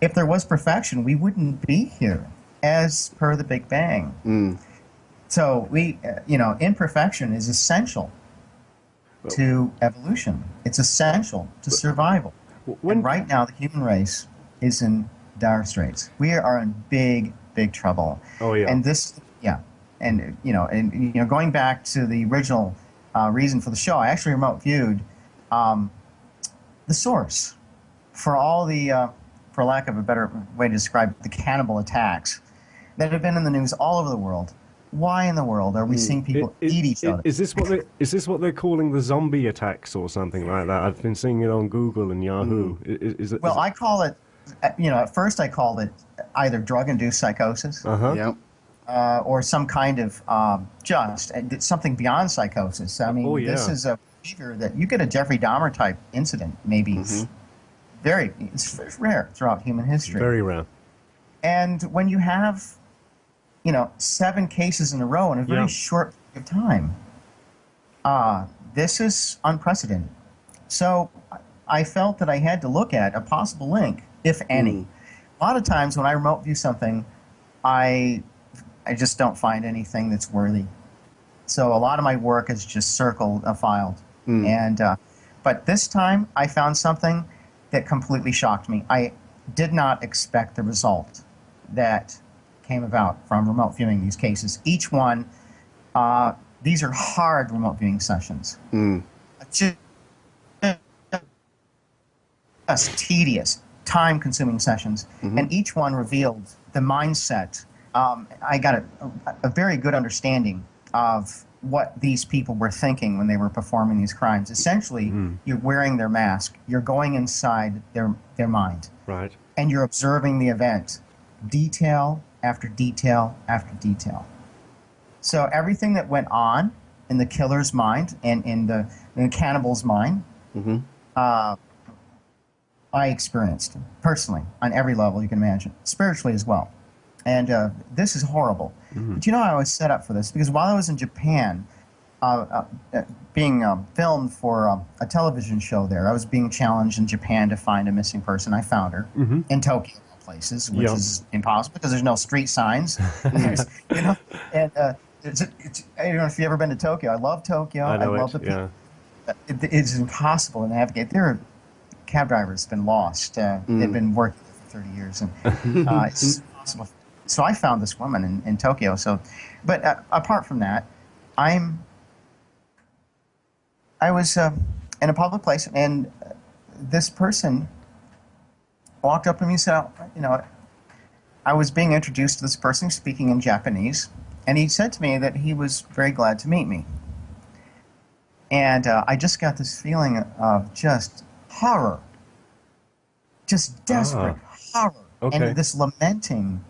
if there was perfection, we wouldn't be here, as per the Big Bang. So we, imperfection is essential to evolution. It's essential to survival. And right now, the human race is in dire straits. We are in big, big trouble. Oh, yeah. And this, and going back to the original reason for the show, I actually remote viewed the source for all the, for lack of a better way to describe it, the cannibal attacks that have been in the news all over the world. Why in the world are we seeing people eat each other? Is this what they're calling the zombie attacks or something like that? I've been seeing it on Google and Yahoo. I call it, at first I called it either drug-induced psychosis, or some kind of something beyond psychosis. I mean, this is a behavior that you get a Jeffrey Dahmer type incident. Maybe it's rare throughout human history. Very rare. And when you have 7 cases in a row in a very short period of time, this is unprecedented. So I felt that I had to look at a possible link, if any. A lot of times when I remote view something, I just don't find anything that's worthy. So a lot of my work is just circled, filed. But this time I found something that completely shocked me. I did not expect the result that came about from remote viewing these cases. Each one, these are hard remote viewing sessions. Just tedious, time-consuming sessions. And each one revealed the mindset I got a very good understanding of what these people were thinking when they were performing these crimes. Essentially, you're wearing their mask. You're going inside their mind. Right. And you're observing the event, detail after detail after detail. So everything that went on in the killer's mind and in the cannibal's mind, I experienced personally on every level you can imagine, spiritually as well. And this is horrible. But you know, I was set up for this because while I was in Japan, being filmed for a television show there, I was being challenged in Japan to find a missing person. I found her in Tokyo places, which is impossible because there's no street signs. You know, and I don't know if you've ever been to Tokyo. I love Tokyo. I love the people. It's impossible to navigate. Their cab driver's been lost. They've been working for 30 years, and it's impossible. So I found this woman in Tokyo. So, but apart from that, I was in a public place, and this person walked up to me and said, you know, I was being introduced to this person speaking in Japanese, and he said to me that he was very glad to meet me. And I just got this feeling of just horror, just desperate horror, and this lamenting.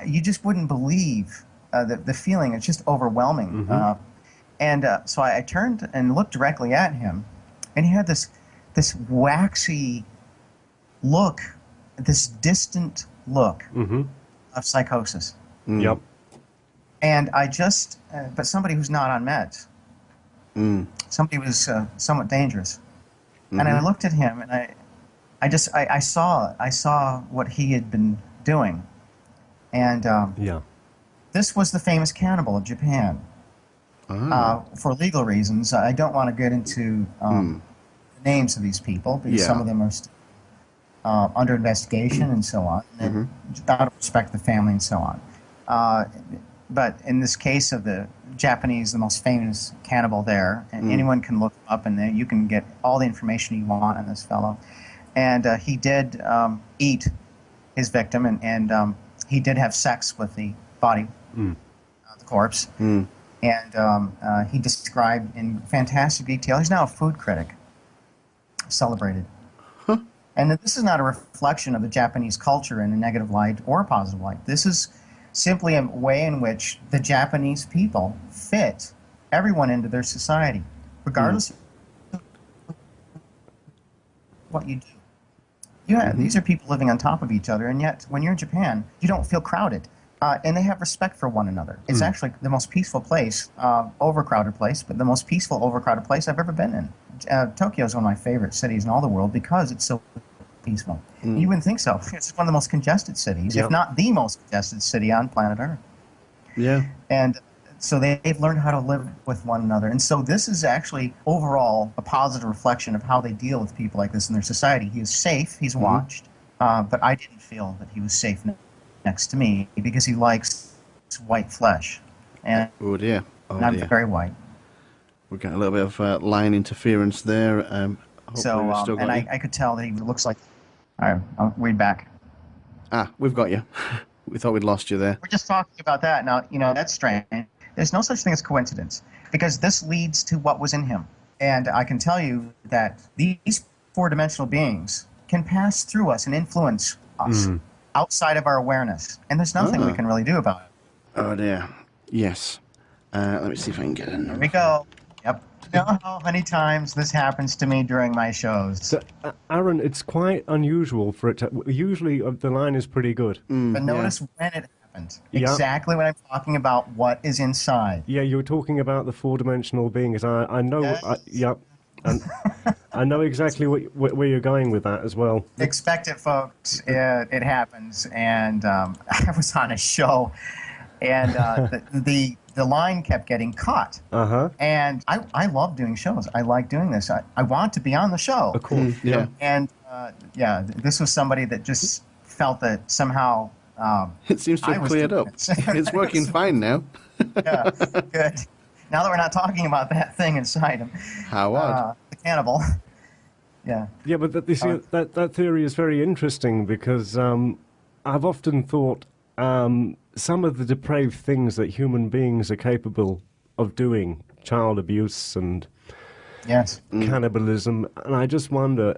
You just wouldn't believe the feeling. It's just overwhelming. So I turned and looked directly at him, and he had this waxy look, this distant look of psychosis. Yep. And I just, but somebody who's not on meds. Somebody who's somewhat dangerous. And I looked at him, and I saw what he had been doing. And this was the famous cannibal of Japan. For legal reasons, I don't want to get into the names of these people because some of them are under investigation and so on. And out of respect for the family and so on. But in this case of the Japanese, the most famous cannibal there, and anyone can look up and you can get all the information you want on this fellow. And he did eat his victim, and he did have sex with the body, the corpse. And he described in fantastic detail. He's now a food critic, celebrated. And this is not a reflection of the Japanese culture in a negative light or a positive light. This is simply a way in which the Japanese people fit everyone into their society, regardless of what you do. These are people living on top of each other, and yet when you're in Japan, you don't feel crowded. And they have respect for one another. It's actually the most peaceful place, overcrowded place, but the most peaceful, overcrowded place I've ever been in. Tokyo is one of my favorite cities in all the world because it's so peaceful. You wouldn't think so. It's one of the most congested cities, if not the most congested city on planet Earth. Yeah. And so they've learned how to live with one another. And so this is actually overall a positive reflection of how they deal with people like this in their society. He is safe, he's watched, but I didn't feel that he was safe next to me because he likes white flesh. And I'm very white. We've got a little bit of line interference there. I could tell that he looks like... All right, I'll read back. We've got you. We thought we'd lost you there. We're just talking about that. Now, that's strange. There's no such thing as coincidence because this leads to what was in him. And I can tell you that these four-dimensional beings can pass through us and influence us outside of our awareness. And there's nothing we can really do about it. Oh, dear. Yes. Let me see if I can get in. Here we go. Yep. You know how many times this happens to me during my shows. So, Aaron, it's quite unusual for it to... Usually the line is pretty good. But notice when it happened. Exactly when I'm talking about what is inside. Yeah, you were talking about the four-dimensional beings. I know... Yes. And I know exactly where you're going with that as well. Expect it, folks. It happens. And I was on a show, and the line kept getting cut. And I love doing shows. I like doing this. I want to be on the show. Of course. Yeah. And this was somebody that just felt that somehow... it seems to have cleared up. It's working fine now. Yeah, good. Now that we're not talking about that thing inside him. How odd. The cannibal. Yeah. Yeah, but that theory is very interesting because I've often thought some of the depraved things that human beings are capable of doing, child abuse and cannibalism, and I just wonder,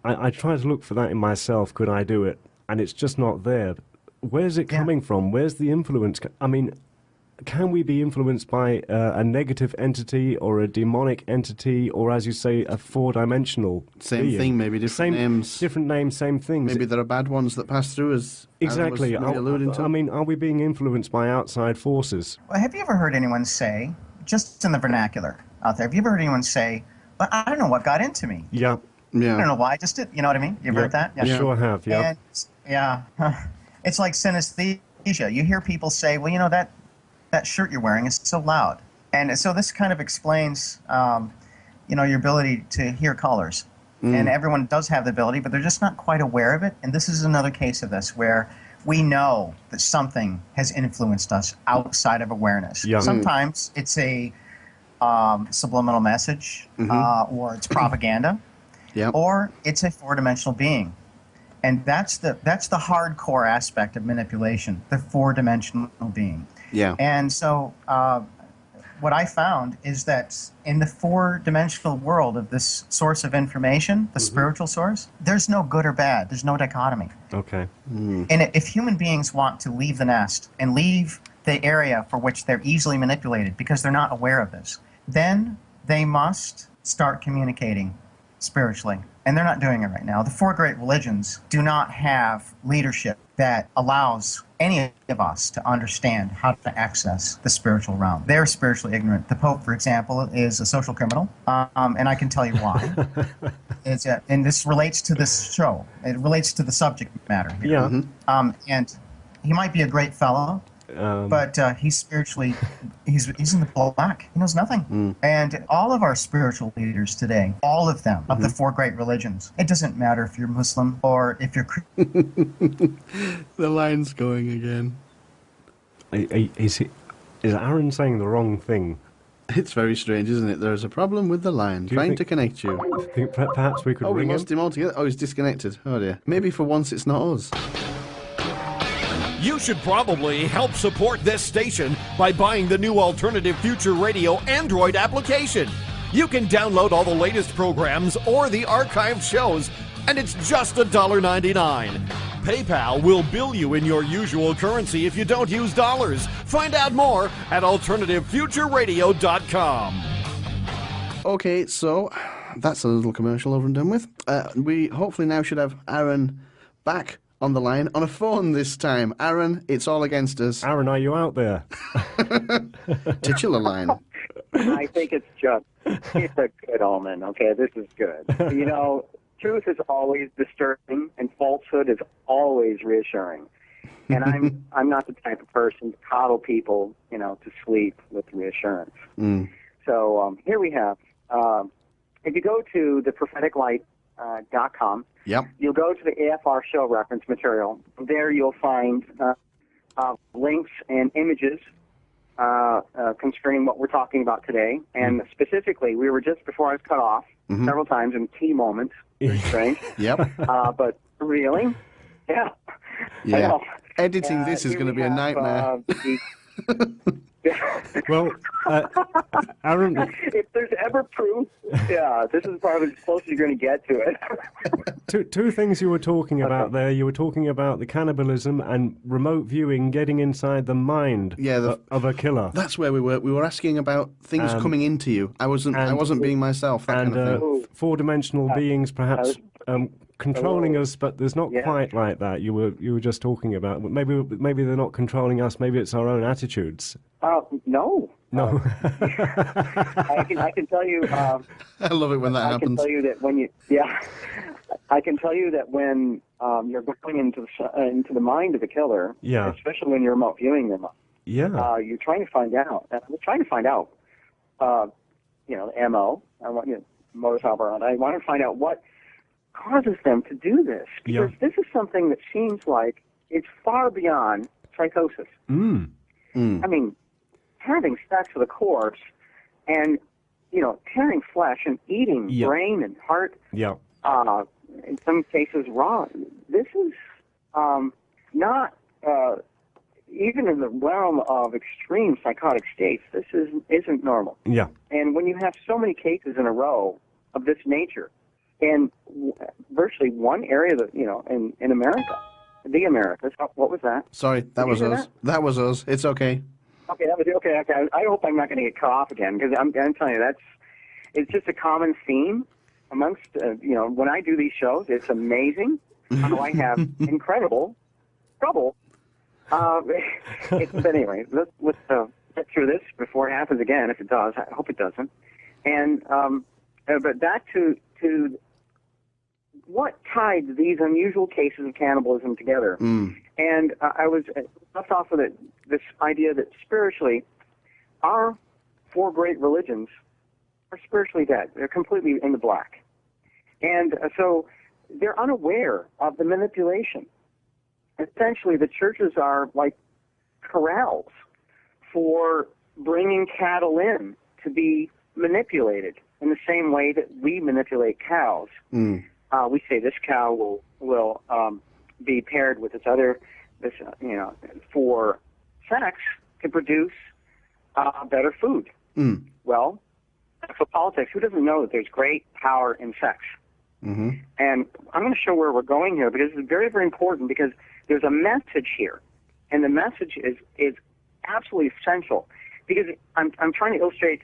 I try to look for that in myself. Could I do it? And it's just not there. Where's it coming from? Where's the influence? I mean, can we be influenced by a negative entity or a demonic entity, or, as you say, a four-dimensional being? Thing, maybe different names. Different names, same things. Maybe there are bad ones that pass through, as exactly. Aaron was alluding to. I mean, are we being influenced by outside forces? Well, have you ever heard anyone say, just in the vernacular out there, have you ever heard anyone say, "But I don't know what got into me"? Yeah. I don't know why I just did. You know what I mean? You've heard that? Yeah. I sure have. Yeah. And, it's like synesthesia. You hear people say, "Well, that shirt you're wearing is so loud," and so this kind of explains, your ability to hear colors. And everyone does have the ability, but they're just not quite aware of it. And this is another case of this where we know that something has influenced us outside of awareness. Yeah. Sometimes it's a subliminal message, or it's propaganda, or it's a four-dimensional being. And that's the hardcore aspect of manipulation, the four-dimensional being. Yeah. And so what I found is that in the four-dimensional world of this source of information, the spiritual source, there's no good or bad. There's no dichotomy. Okay. And if human beings want to leave the nest and leave the area for which they're easily manipulated because they're not aware of this, then they must start communicating spiritually. And they're not doing it right now. The four great religions do not have leadership that allows any of us to understand how to access the spiritual realm. They're spiritually ignorant. The Pope, for example, is a social criminal, and I can tell you why. And this relates to this show. It relates to the subject matter here. Yeah. And he might be a great fellow, but he's spiritually, he's in the black. He knows nothing. And all of our spiritual leaders today, all of them, of the four great religions, it doesn't matter if you're Muslim or if you're The line's going again. Is Aaron saying the wrong thing? It's very strange, isn't it? There's a problem with the line, trying to connect you. I think perhaps we could ring him? We lost him altogether. Oh, he's disconnected. Oh, dear. Maybe for once it's not us. You should probably help support this station by buying the new Alternative Future Radio Android application. You can download all the latest programs or the archived shows, and it's just $1.99. PayPal will bill you in your usual currency if you don't use dollars. Find out more at AlternativeFutureRadio.com. Okay, so that's a little commercial over and done with. We hopefully now should have Aaron back on the line, on a phone this time. Aaron, it's all against us. Aaron, are you out there? Titular line. I think it's a good omen, okay? This is good. Truth is always disturbing, and falsehood is always reassuring. And I'm not the type of person to coddle people, to sleep with reassurance. So here we have, if you go to thepropheticlight.com, you'll go to the AFR show reference material. There you'll find links and images concerning what we're talking about today. And specifically, we were just before I was cut off several times in key moments. Very strange. But really? Yeah. Editing this is going to be a nightmare. Well, Aaron, if there's ever proof, this is probably as close as you're going to get to it. Two things you were talking about there. You were talking about the cannibalism and remote viewing, getting inside the mind of a killer. That's where we were. We were asking about things coming into you. I wasn't being myself. That kind of thing. Four-dimensional beings, perhaps. Controlling us, but there's not quite like that. You were just talking about. Maybe they're not controlling us. Maybe it's our own attitudes. No. I can tell you. I love it when that happens. I can tell you that when I can tell you that when you're going into the mind of a killer, especially when you're remote viewing them, you're trying to find out. I'm trying to find out. The MO. I want modus operandi. I want to find out what causes them to do this, because this is something that seems like it's far beyond psychosis. I mean, having sex with a corpse and, tearing flesh and eating brain and heart, in some cases raw. This is not, even in the realm of extreme psychotic states, this isn't normal. Yeah. And when you have so many cases in a row of this nature, in virtually one area that, in America, the Americas, what was that? Sorry, that was us. That was us. It's okay. Okay, that was okay. I hope I'm not going to get cut off again, because I'm telling you, it's just a common theme amongst, when I do these shows. It's amazing how I have incredible trouble. But anyway, let's get through this before it happens again. If it does, I hope it doesn't. And but back to what tied these unusual cases of cannibalism together. And I was left off with this idea that spiritually, our four great religions are spiritually dead. They're completely in the black. And so they're unaware of the manipulation. Essentially, the churches are like corrals for bringing cattle in to be manipulated in the same way that we manipulate cows. We say this cow will be paired with for sex to produce better food. Well, for politics, who doesn't know that there's great power in sex? And I'm going to show where we're going here, because it's very, very important, because there's a message here, and the message is absolutely essential, because I'm trying to illustrate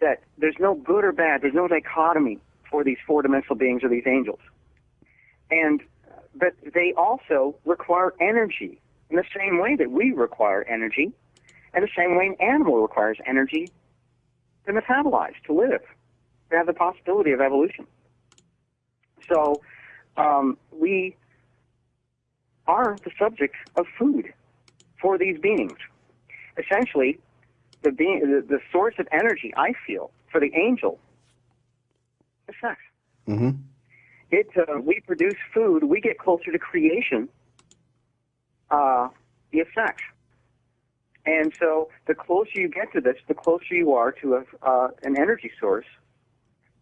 that there's no good or bad, there's no dichotomy for these four-dimensional beings or these angels. But they also require energy in the same way that we require energy, and the same way an animal requires energy to metabolize, to live, to have the possibility of evolution. So we are the subject of food for these beings. Essentially, the source of energy, I feel, for the angel is sex. We produce food. We get closer to creation via sex. And so the closer you get to this, the closer you are to an energy source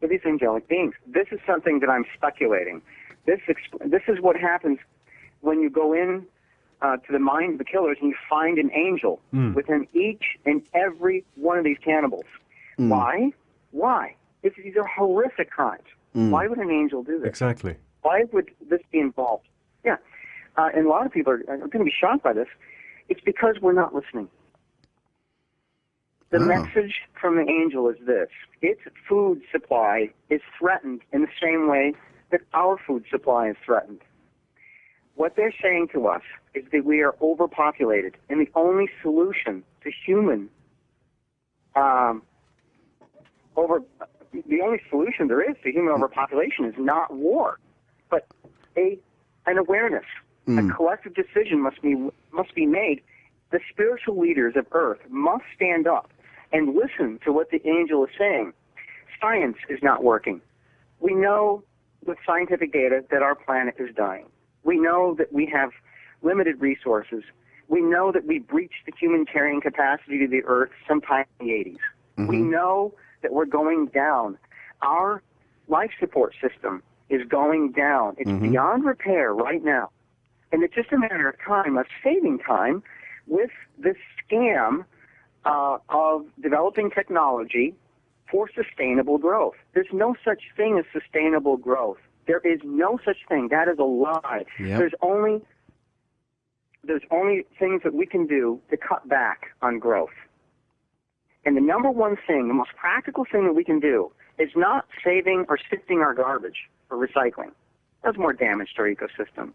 for these angelic beings. This is something that I'm speculating. This is what happens when you go in to the mind of the killers and you find an angel within each and every one of these cannibals. Why? These are horrific crimes. Why would an angel do this? Exactly. Why would this be involved? Yeah. And a lot of people are going to be shocked by this. It's because we're not listening. The message from the angel is this: its food supply is threatened in the same way that our food supply is threatened. What they're saying to us is that we are overpopulated, and the only solution to the only solution there is to human overpopulation is not war, but an awareness. A collective decision must be made. The spiritual leaders of Earth must stand up and listen to what the angel is saying. Science is not working. We know with scientific data that our planet is dying. We know that we have limited resources. We know that we breached the human carrying capacity to the Earth sometime in the 80s. We know that we're going down. Our life support system is going down. It's beyond repair right now. And it's just a matter of time, of saving time, with this scam of developing technology for sustainable growth. There's no such thing as sustainable growth. There is no such thing. That is a lie. Yep. There's only things that we can do to cut back on growth. And the number one thing, the most practical thing that we can do is not saving or sifting our garbage or recycling. Does more damage to our ecosystem.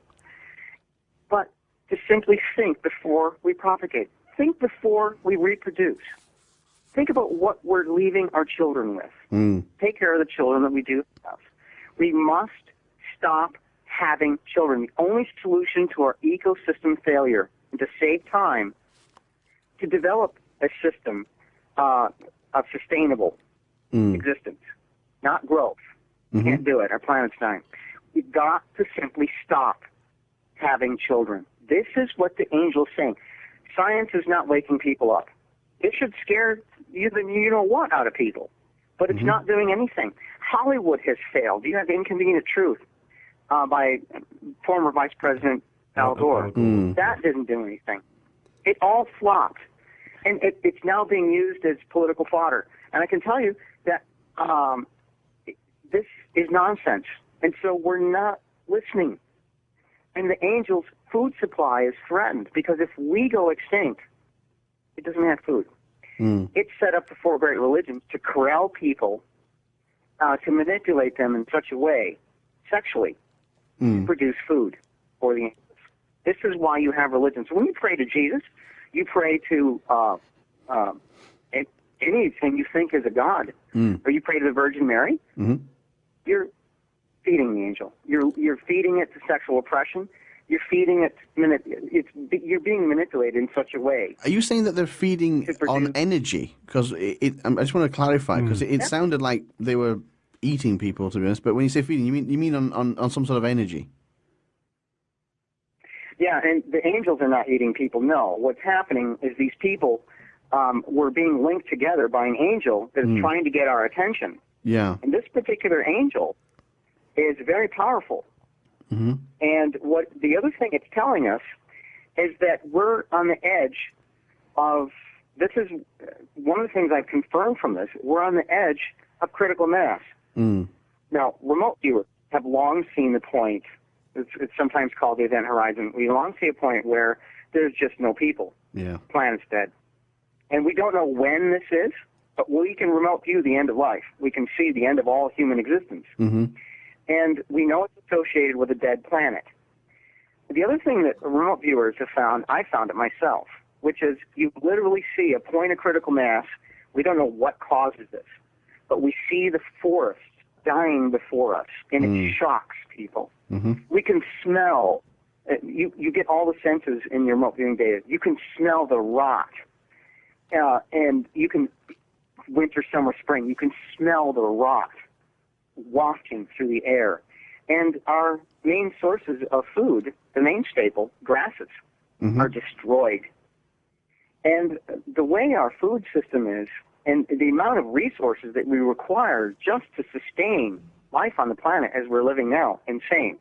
But to simply think before we propagate. Think before we reproduce. Think about what we're leaving our children with. Take care of the children that we do have. We must stop having children. The only solution to our ecosystem failure, and to save time, to develop a system of sustainable existence, not growth. Can't do it. Our planet's dying. We've got to simply stop having children. This is what the angel's saying. Science is not waking people up. It should scare you know what out of people, but it's not doing anything. Hollywood has failed. You have Inconvenient Truth by former Vice President Al Gore. That didn't do anything. It all flopped. And it's now being used as political fodder. And I can tell you that this is nonsense. And so we're not listening. And the angels' food supply is threatened because if we go extinct, it doesn't have food. It's set up the four great religions to corral people, to manipulate them in such a way, sexually, to produce food for the angels. This is why you have religion. So when you pray to Jesus, you pray to anything you think is a god, or you pray to the Virgin Mary, you're feeding the angel. You're feeding it to sexual oppression. You're feeding it. You're being manipulated in such a way. Are you saying that they're feeding on energy? Because I just want to clarify, because it sounded like they were eating people, to be honest. But when you say feeding, you mean on some sort of energy? Yeah, and the angels are not eating people. No, what's happening is these people were being linked together by an angel that is trying to get our attention. Yeah. And this particular angel is very powerful. And what the other thing it's telling us is that we're on the edge of, this is one of the things I've confirmed from this, we're on the edge of critical mass. Now, remote viewers have long seen the point, it's sometimes called the event horizon, we long see a point where there's just no people. Yeah. Planet's dead. And we don't know when this is, but we can remote view the end of life. We can see the end of all human existence. And we know it's associated with a dead planet. The other thing that remote viewers have found, I found it myself, which is you literally see a point of critical mass. We don't know what causes this, but we see the forest dying before us, and it shocks people. We can smell, you get all the senses in your remote viewing data. You can smell the rot, and you can, winter, summer, spring, you can smell the rot wafting through the air. And our main sources of food, the main staple, grasses, are destroyed. And the way our food system is, and the amount of resources that we require just to sustain life on the planet as we're living now, insane.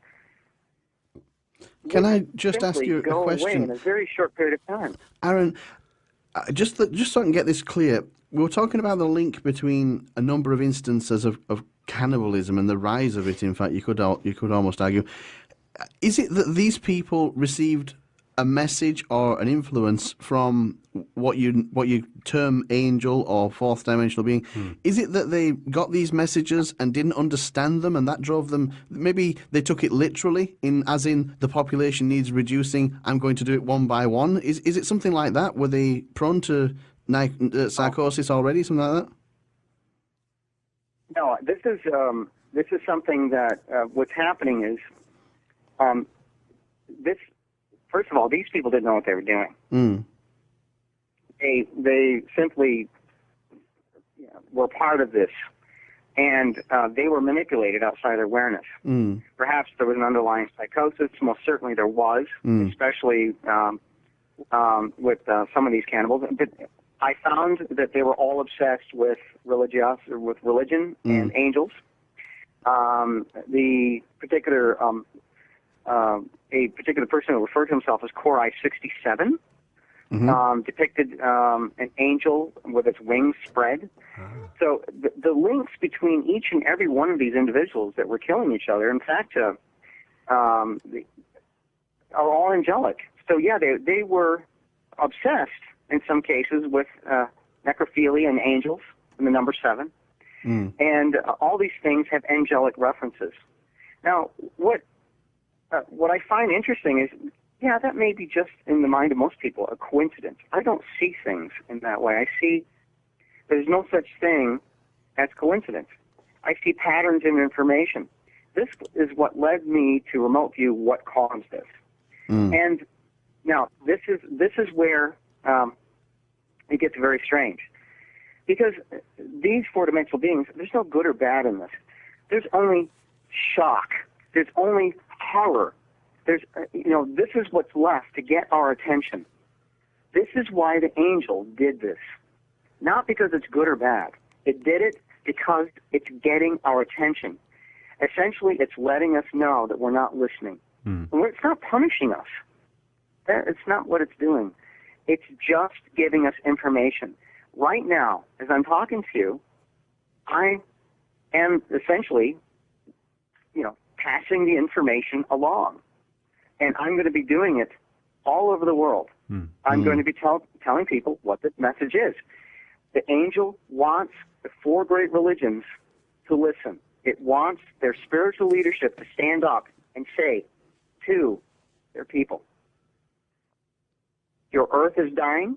Can I just ask you a question? Away in a very short period of time. Aaron, just so I can get this clear, we were talking about the link between a number of instances of cannibalism and the rise of it. In fact, you could almost argue. Is it that these people received a message or an influence from what you term angel or fourth dimensional being? Is it that they got these messages and didn't understand them, and that drove them? Maybe they took it literally, as in the population needs reducing, I'm going to do it one by one. Is it something like that? Were they prone to psychosis already, something like that? No, this is something that what's happening is this. First of all, these people didn't know what they were doing. They simply were part of this, and they were manipulated outside their awareness. Perhaps there was an underlying psychosis. Most certainly there was, especially with some of these cannibals. But I found that they were all obsessed with religion and angels. The particular a particular person who referred to himself as Core 67 depicted an angel with its wings spread. So the links between each and every one of these individuals that were killing each other, in fact, are all angelic. So yeah, they were obsessed in some cases with necrophilia and angels and the number 7. And all these things have angelic references. Now, what I find interesting is, yeah, that may be just in the mind of most people a coincidence. I don't see things in that way. I see there's no such thing as coincidence. I see patterns in information. This is what led me to remote view what caused this. And now this is where it gets very strange, because these four-dimensional beings, there's no good or bad in this. There's only shock. There's only horror. There's, this is what's left to get our attention. This is why the angel did this. Not because it's good or bad. It did it because it's getting our attention. Essentially, it's letting us know that we're not listening. And it's not punishing us. It's not what it's doing. It's just giving us information. Right now, as I'm talking to you, I am essentially, passing the information along. And I'm going to be doing it all over the world. I'm going to be telling people what this message is. The angel wants the 4 great religions to listen. It wants their spiritual leadership to stand up and say to their people, your earth is dying,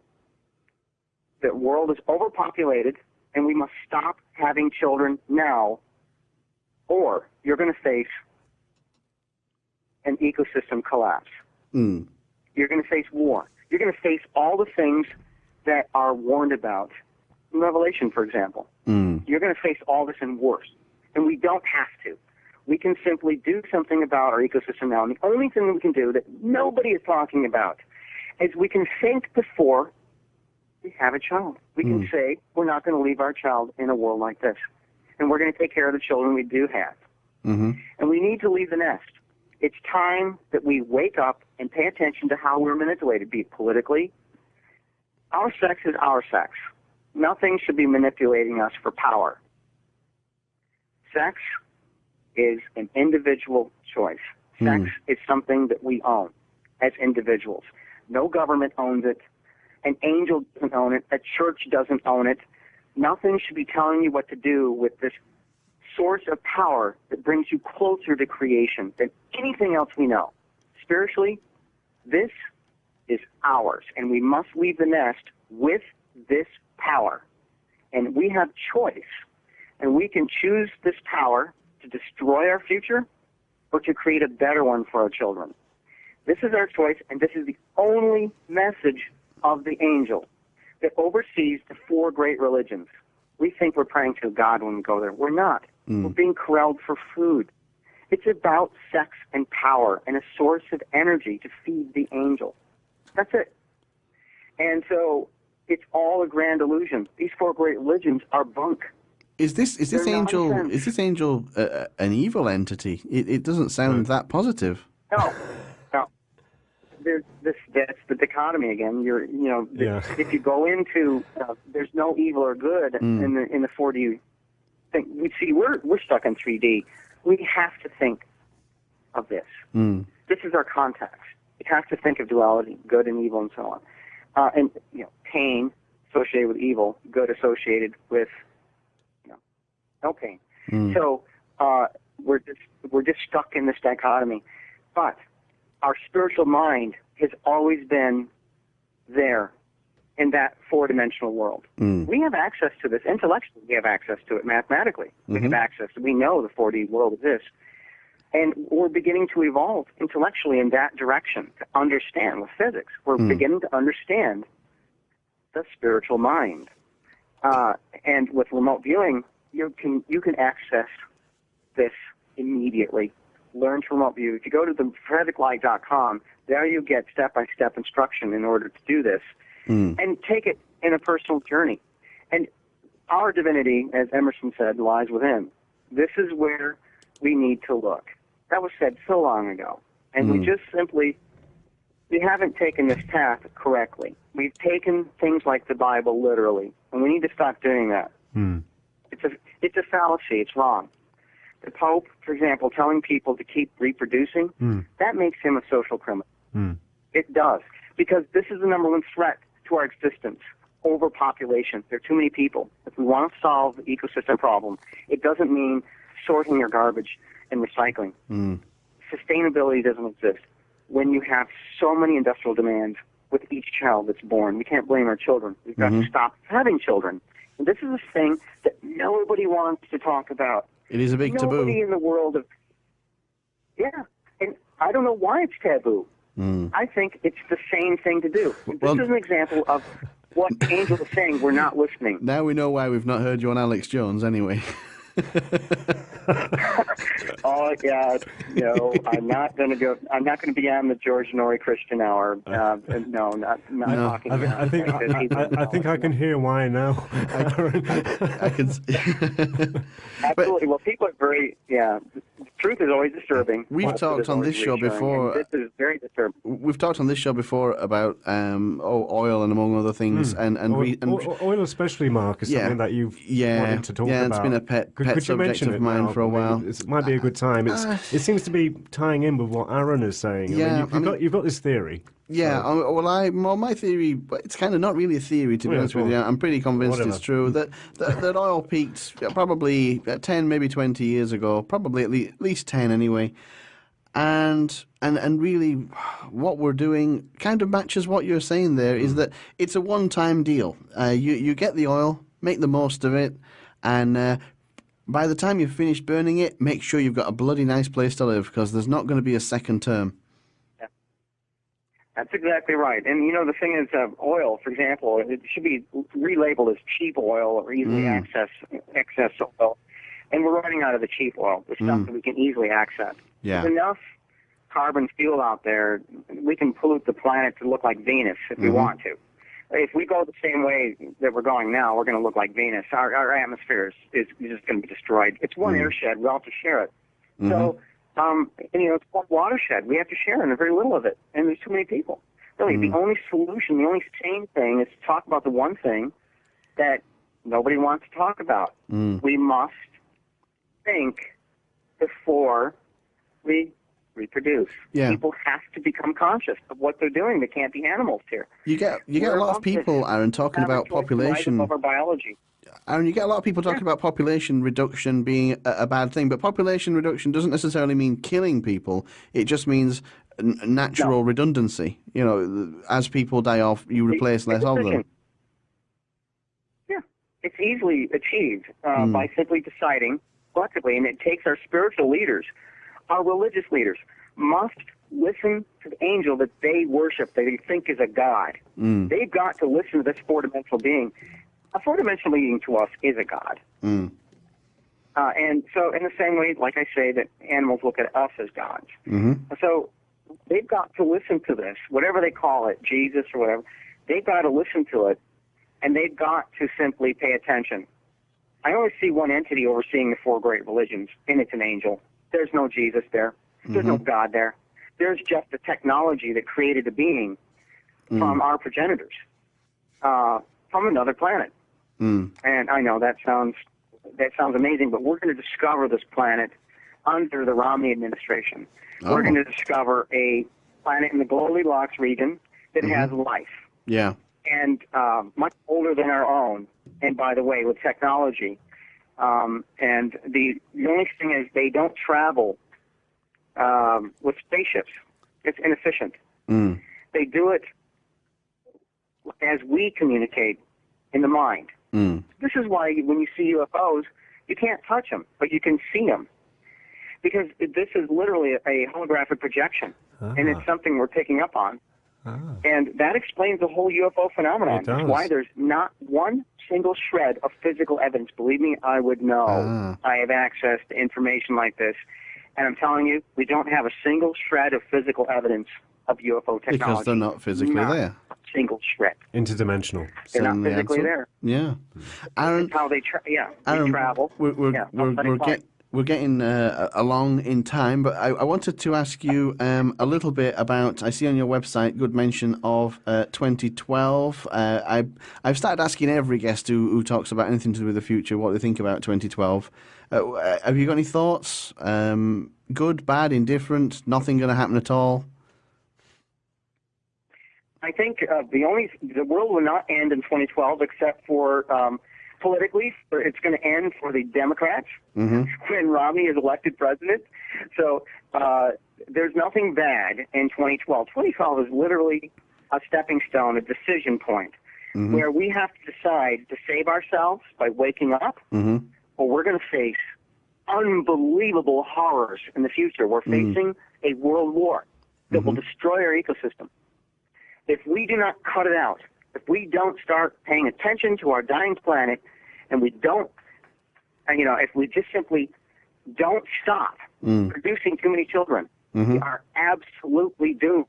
the world is overpopulated, and we must stop having children now, or you're going to face an ecosystem collapse. You're going to face war. You're going to face all the things that are warned about in Revelation, for example. You're going to face all this and worse. And we don't have to. We can simply do something about our ecosystem now. And the only thing that we can do that nobody is talking about is we can think before we have a child. We can say, we're not going to leave our child in a world like this. And we're going to take care of the children we do have. And we need to leave the nest. It's time that we wake up and pay attention to how we're manipulated, be it politically. Our sex is our sex. Nothing should be manipulating us for power. Sex is an individual choice. Sex is something that we own as individuals. No government owns it. An angel doesn't own it. A church doesn't own it. Nothing should be telling you what to do with this source of power that brings you closer to creation than anything else we know. Spiritually, this is ours, and we must leave the nest with this power. And we have choice, and we can choose this power to destroy our future or to create a better one for our children. This is our choice, and this is the only message of the angel that oversees the 4 great religions. We think we're praying to God when we go there. We're not. We're being corralled for food. It's about sex and power and a source of energy to feed the angel. That's it. And so it's all a grand illusion. These 4 great religions are bunk. Is this angel an evil entity? It doesn't sound that positive. No. That's the dichotomy again. If you go into there's no evil or good in the 4D thing. We see we're stuck in 3D. We have to think of this. This is our context. We have to think of duality, good and evil, and so on. And pain associated with evil, good associated with no pain. So we're just stuck in this dichotomy. But our spiritual mind has always been there in that 4-dimensional world. We have access to this. Intellectually, we have access to it. Mathematically, we have access. We know the 4D world exists. And we're beginning to evolve intellectually in that direction to understand with physics. We're beginning to understand the spiritual mind. And with remote viewing, you can access this immediately. Learn to remote view. If you go to thepropheticlight.com, there you get step-by-step instruction in order to do this. And take it in a personal journey. And our divinity, as Emerson said, lies within. This is where we need to look. That was said so long ago. And we just simply, we haven't taken this path correctly. We've taken things like the Bible literally, and we need to stop doing that. It's a fallacy. It's wrong. The Pope, for example, telling people to keep reproducing, that makes him a social criminal. It does. Because this is the number one threat to our existence, overpopulation. There are too many people. If we want to solve the ecosystem problem, it doesn't mean sorting your garbage and recycling. Sustainability doesn't exist. When you have so many industrial demands with each child that's born, we can't blame our children. We've got to stop having children. And this is a thing that nobody wants to talk about. It is a big taboo. Nobody in the world of... Yeah, and I don't know why it's taboo. I think it's the same thing to do. This is an example of what Angel is saying. We're not listening. Now we know why we've not heard you on Alex Jones, anyway. Oh yeah, I'm not going to be on the George Noory Christian Hour. No, not talking. I think I can hear why now. I can. Absolutely. Well, people are very Truth is always disturbing. We've talked on this show before. This is very disturbing. We've talked on this show before about oil and among other things, and oil especially, Mark, is something that you've wanted to talk about. Yeah, it's been a pet subject of mine for a while. It might be a good time. It seems to be tying in with what Aaron is saying. Yeah, you've got this theory. Yeah, so. My theory, it's kind of not really a theory, to be honest with you. I'm pretty convinced it's true that oil peaked probably 10, maybe 20 years ago, probably at least 10 anyway. And really, what we're doing kind of matches what you're saying there, is that it's a one-time deal. You get the oil, make the most of it, and by the time you've finished burning it, make sure you've got a bloody nice place to live, because there's not going to be a second term. That's exactly right. And, the thing is, oil, for example, it should be relabeled as cheap oil or easily excess oil. And we're running out of the cheap oil, the stuff that we can easily access. Yeah. There's enough carbon fuel out there, we can pollute the planet to look like Venus if we want to. If we go the same way that we're going now, we're going to look like Venus. Our atmosphere is just going to be destroyed. It's one airshed. We all have to share it. So... it's one watershed. We have to share, and there's very little of it. And there's too many people. Really, the only solution, the only sane thing is to talk about the one thing that nobody wants to talk about. We must think before we reproduce. Yeah. People have to become conscious of what they're doing. They can't be animals here. You get a lot of people, Aaron, talking about population. Above our biology. Aaron, you get a lot of people talking about population reduction being a bad thing, but population reduction doesn't necessarily mean killing people. It just means natural redundancy. As people die off, you replace less of them. Yeah, it's easily achieved by simply deciding collectively, and it takes our spiritual leaders, our religious leaders, must listen to the angel that they worship, that they think is a god. They've got to listen to this four-dimensional being. A four-dimensional being to us is a god. And so in the same way, like I say, that animals look at us as gods. So they've got to listen to this, whatever they call it, Jesus or whatever. They've got to listen to it, and they've got to simply pay attention. I only see one entity overseeing the four great religions, and it's an angel. There's no Jesus there. There's no God there. There's just a technology that created a being from our progenitors, from another planet. And I know that sounds amazing, but we're going to discover this planet under the Romney administration. We're going to discover a planet in the Goldilocks region that has life. Yeah. And much older than our own. And by the way, with technology. And the only thing is they don't travel with spaceships. It's inefficient. They do it as we communicate in the mind. This is why when you see UFOs, you can't touch them, but you can see them. Because this is literally a holographic projection, and it's something we're picking up on. And that explains the whole UFO phenomenon. That's why there's not one single shred of physical evidence. Believe me, I would know. I have access to information like this. And I'm telling you, we don't have a single shred of physical evidence of UFO technology. Because they're not physically there. Single shred. Interdimensional. They're not physically there. Yeah. Aaron, how they Aaron, travel. We're getting along in time, but I wanted to ask you a little bit about, I see on your website good mention of 2012. I've started asking every guest who talks about anything to do with the future what they think about 2012. Have you got any thoughts? Good, bad, indifferent, nothing going to happen at all? I think the world will not end in 2012 except for politically, it's going to end for the Democrats when Romney is elected president. So there's nothing bad in 2012. 2012 is literally a stepping stone, a decision point, where we have to decide to save ourselves by waking up, or we're going to face unbelievable horrors in the future. We're facing a world war that will destroy our ecosystem. If we do not cut it out, if we don't start paying attention to our dying planet, and we don't, if we just simply don't stop producing too many children, we are absolutely doomed.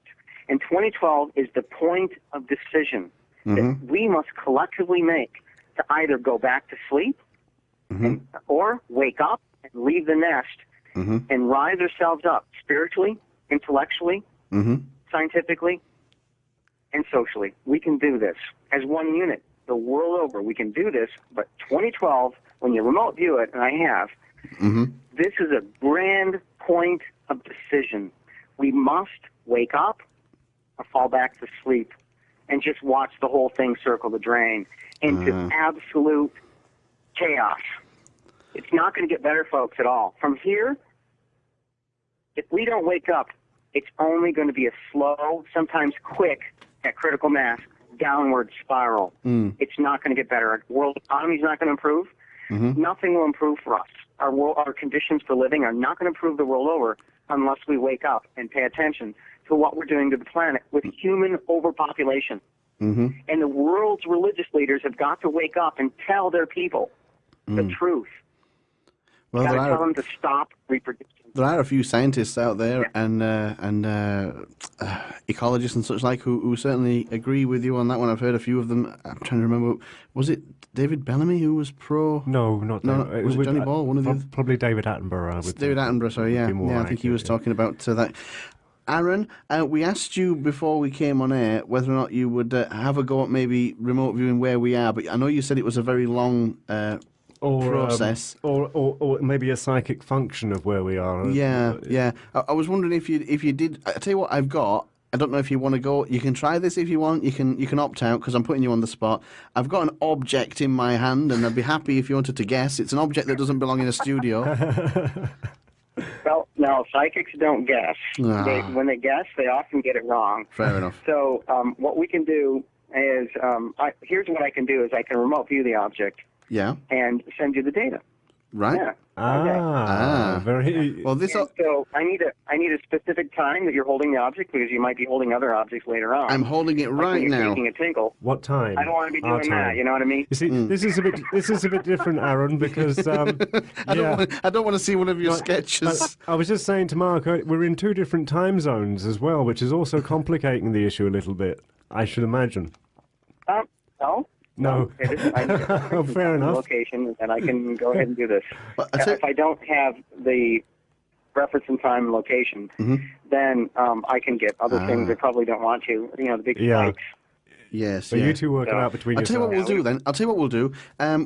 And 2012 is the point of decision that we must collectively make to either go back to sleep or wake up and leave the nest and rise ourselves up spiritually, intellectually, scientifically, and socially. We can do this as one unit. The world over, we can do this, but 2012, when you remote view it, and I have, this is a grand point of decision. We must wake up or fall back to sleep and just watch the whole thing circle the drain into absolute chaos. It's not going to get better, folks, at all. From here, if we don't wake up, it's only going to be a slow, sometimes quick, at critical mass, downward spiral. It's not going to get better. Our world economy is not going to improve. Nothing will improve for us. Our conditions for living are not going to improve the world over unless we wake up and pay attention to what we're doing to the planet with human overpopulation. And the world's religious leaders have got to wake up and tell their people the truth. Well, got to tell them to stop reproducing. There are a few scientists out there and ecologists and such like who certainly agree with you on that one. I've heard a few of them. I'm trying to remember. Was it David Bellamy who was pro? No, not David. Was it Johnny Ball? One of the probably David Attenborough. David Attenborough. Sorry, yeah, I think he was talking about that. Aaron, we asked you before we came on air whether or not you would have a go at maybe remote viewing where we are, but I know you said it was a very long process. Or maybe a psychic function of where we are. Yeah. I was wondering if you did. I tell you what I've got. I don't know if you want to go. You can try this if you want. You can opt out because I'm putting you on the spot. I've got an object in my hand, and I'd be happy if you wanted to guess. It's an object that doesn't belong in a studio. Well, no, psychics don't guess. When they guess, they often get it wrong. Fair enough. So what we can do is, here's what I can do is I can remote view the object. Yeah. And send you the data. Right. Yeah. Very well. So I need a specific time that you're holding the object because you might be holding other objects later on. I'm holding it right now. Taking a tinkle. What time? I don't want to be doing that. You know what I mean? You see, this is a bit different, Aaron, because I don't want to see one of your sketches. I was just saying to Mark, we're in 2 different time zones as well, which is also complicating the issue a little bit. I should imagine. No. Fair enough. Location, and I can go ahead and do this. If I don't have the reference in time and location, then I can get other things I probably don't want to. You know, the big spikes. Yes. So you two work it out between yourselves. I'll tell you what we'll do.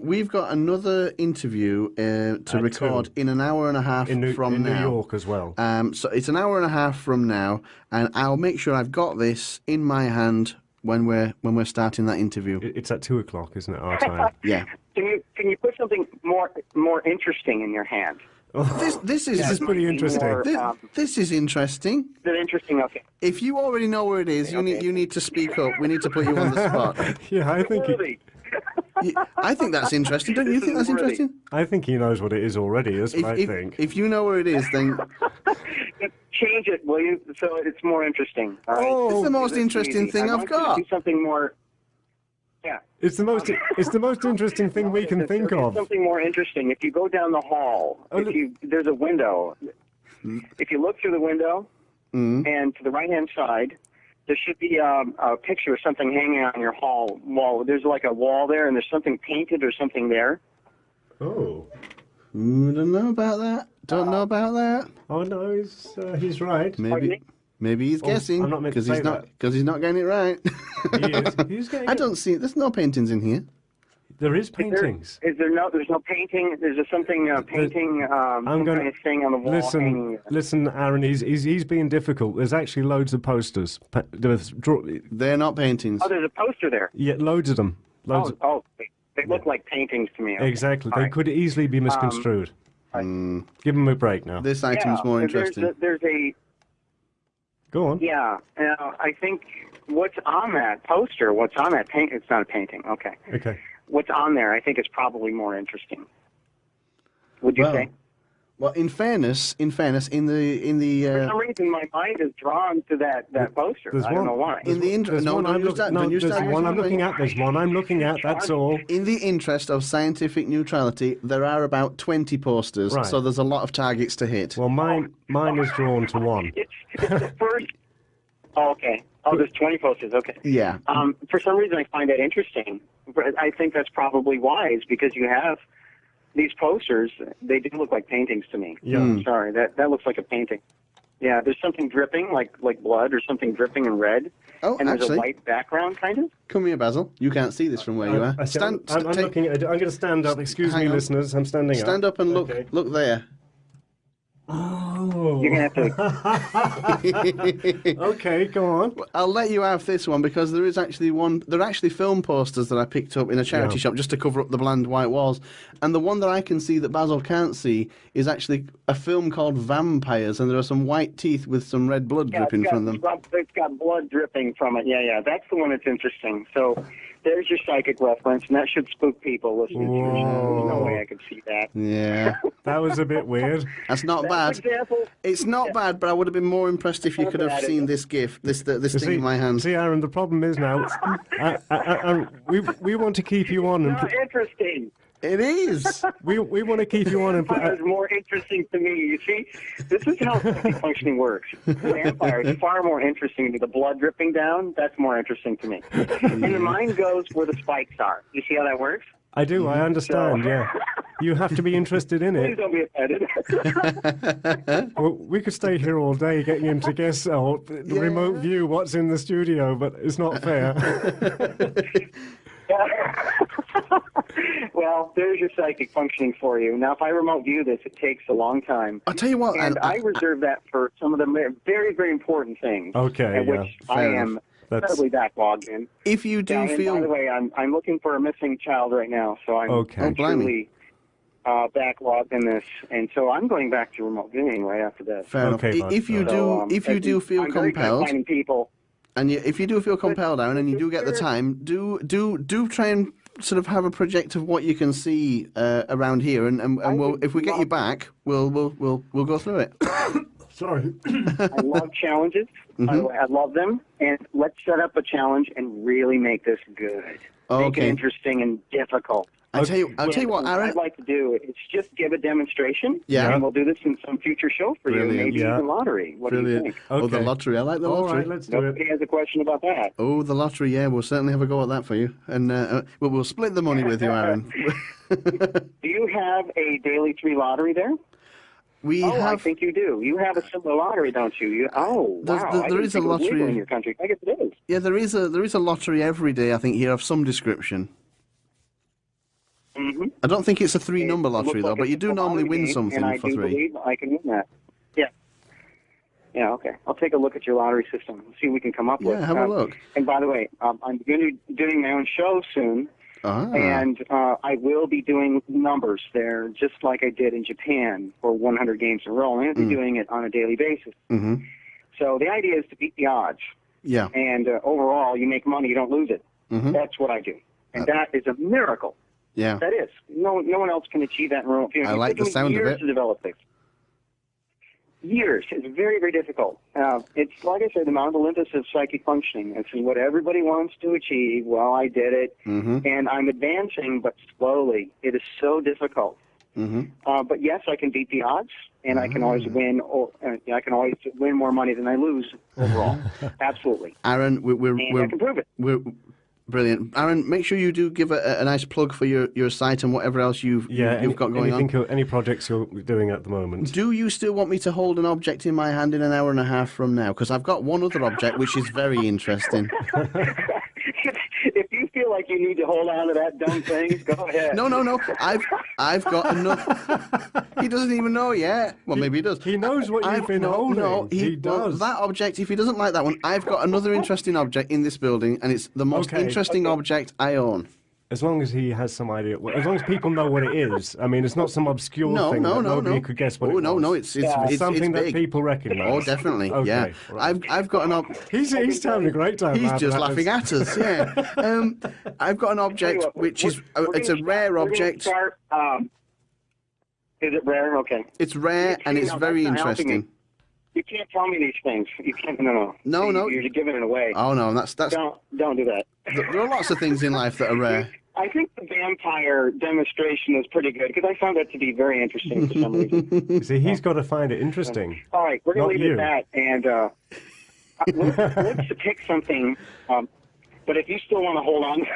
We've got another interview to record in an hour and a half from now. In New York as well. So it's an hour and a half from now, and I'll make sure I've got this in my hand when we're starting that interview. It's at 2:00, isn't it, our time? Yeah. Can you put something more interesting in your hand? This is pretty interesting. This is interesting. Is it interesting? Okay. If you already know where it is, you need to speak up. We need to put you on the spot. Yeah, I think. I think that's interesting. Don't you think that's interesting? I think he knows what it is already. That's what I think. If you know where it is, then change it, will you? So it's more interesting. All right? Oh, it's the most interesting thing I've got. Do something more. Yeah. It's the most interesting thing we can think of. Something more interesting. If you go down the hall, there's a window. If you look through the window, and to the right-hand side, there should be a picture of something hanging on your hall wall. There's like a wall there, and there's something painted or something there. Oh. Don't know about that. Don't know about that. Oh no, he's right. Maybe he's guessing because he's not getting it right. He is. He's getting I don't see it. There's no paintings in here. There is paintings. There's no painting. There's something painting. Some kind of thing on the wall. Listen, Aaron. He's being difficult. There's actually loads of posters. They're not paintings. Oh, there's a poster there. Yeah, loads of them. They look like paintings to me. Okay. Exactly. They could easily be misconstrued. Give him a break now. This item's more interesting. There's a. Go on. Yeah. I think what's on that poster, what's on that paint, it's not a painting. Okay. Okay. What's on there, I think, is probably more interesting. Would you say? Well, in fairness, in the for some reason, my mind is drawn to that poster. I don't know why. In the interest, there's one I'm looking at. That's all. In the interest of scientific neutrality, there are about 20 posters, so there's a lot of targets to hit. Well, mine is drawn to one. It's the first. Oh, okay. Oh, there's 20 posters. Okay. Yeah. For some reason, I find that interesting. I think that's probably wise because you have these posters, they do look like paintings to me. Yeah. Sorry, that looks like a painting. Yeah, there's something dripping, like blood, or something dripping in red. Oh, and there's actually, a white background, kind of. Come here, Basil. You can't see this from where you are. I'm looking at it. I'm going to stand up. Excuse me, listeners. I'm standing up. Stand up and look. Okay. Look there. Oh. You're going to have to... Okay, go on. I'll let you have this one because there is actually one... There are actually film posters that I picked up in a charity shop just to cover up the bland white walls. And the one that I can see that Basil can't see is actually a film called Vampires, and there are some white teeth with some red blood dripping from them. It's got blood dripping from it. Yeah, that's the one that's interesting. So there's your psychic reference, and that should spook people listening to your show. There's no way I could see that. Yeah. That was a bit weird. That's not bad. It's not bad, but I would have been more impressed if you could have seen this gift, this thing in my hand. See, Aaron, the problem is now, we want to keep you on. Not interesting. It is. We want to keep you on. Vampire is more interesting to me. You see, this is how psychic functioning works. Vampire is far more interesting. The blood dripping down, that's more interesting to me. And the mind goes where the spikes are. You see how that works? I do. I understand. Yeah. You have to be interested in it. Please don't be offended. Well, we could stay here all day getting him to guess the remote view what's in the studio, but it's not fair. Well, there's your psychic functioning for you. Now, if I remote view this, it takes a long time. I'll tell you what. And I reserve that for some of the very, very important things. Okay. At which I am incredibly backlogged in. If you do feel... By the way, I'm looking for a missing child right now, so I'm truly backlogged in this. And so I'm going back to remote viewing right after this. Fair enough. If you do feel compelled... And if you do feel compelled, Aaron, and you do get the time, do try and sort of have a project of what you can see around here, and we'll, if we get you back, we'll go through it. Sorry. I love challenges. I love them, and let's set up a challenge and really make this good. Make it interesting and difficult. I'll tell you what, Aaron. What I'd like to do is just give a demonstration. Yeah. And we'll do this in some future show for you, maybe even lottery. What do you think? Okay. Oh, the lottery. I like the lottery. All right, let's do it. Nobody has a question about that. Oh, the lottery, yeah. We'll certainly have a go at that for you. And we'll split the money with you, Aaron. Do you have a daily 3 lottery there? I think you do. You have a similar lottery, don't you? Wow. There is a lottery in your country. I guess it is. Yeah, there is a lottery every day, I think, here of some description. I don't think it's a 3-number lottery, though, but you do normally win something for 3. And I do believe I can win that. Yeah. Yeah, okay. I'll take a look at your lottery system and see what we can come up with. Yeah, have a look. And by the way, I'm going to be doing my own show soon, and I will be doing numbers there, just like I did in Japan for 100 games in a row. I'm going to be doing it on a daily basis. So the idea is to beat the odds. Yeah. And overall, you make money, you don't lose it. That's what I do. And that is a miracle. Yeah. That is. No one else can achieve that in remote viewing. I like the sound of it. Years to develop this. Years. It's very, very difficult. It's, like I said, the Mount Olympus of psychic functioning. It's what everybody wants to achieve. Well, I did it. And I'm advancing, but slowly. It is so difficult. But yes, I can beat the odds, and I can always win. I can always win more money than I lose overall. Absolutely. Aaron, I can prove it. Brilliant. Aaron, make sure you do give a nice plug for your site and whatever else you've got going on. Any projects you're doing at the moment. Do you still want me to hold an object in my hand in an hour and a half from now? Because I've got one other object which is very interesting. If you feel like you need to hold on to that dumb thing, go ahead. No. I've got another. He doesn't even know yet. Well, maybe he does. He knows what you've been holding. No, he does. That object, if he doesn't like that one, I've got another interesting object in this building, and it's the most interesting object I own. As long as he has some idea, as long as people know what it is. I mean, it's not some obscure thing that nobody could guess what it was. No, it's something it's that people recognise. Oh, definitely, yeah. Right. I've got an object. He's having a great time. He's just laughing at us, yeah. I've got an object which is it's a rare object. Is it rare? Okay. It's rare and it's very interesting. You can't tell me these things. You can't. No. You're giving it away. Oh no, that's. Don't do that. There are lots of things in life that are rare. I think the vampire demonstration is pretty good because I found that to be very interesting for some reason. See, he's got to find it interesting. All right, we're going to leave it at that, and let's pick something. But if you still want to hold on to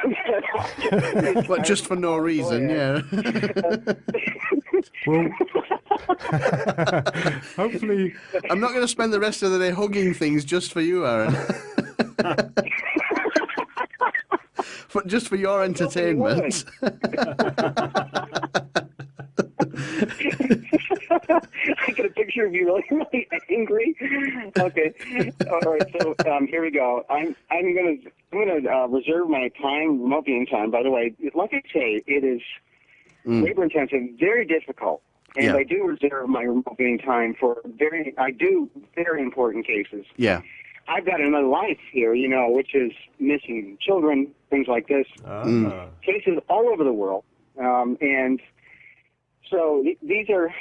that, but just for no reason, yeah. Well, hopefully, I'm not going to spend the rest of the day hugging things just for you, Aaron. Just for your entertainment. I get a picture of you really, really angry. Okay, all right. So here we go. I'm gonna reserve my time, remote viewing time. By the way, like I say, it is labor intensive, very difficult, and I do reserve my remote viewing time for very important cases. Yeah. I've got another life here, which is missing children, things like this. Cases all over the world, and so these are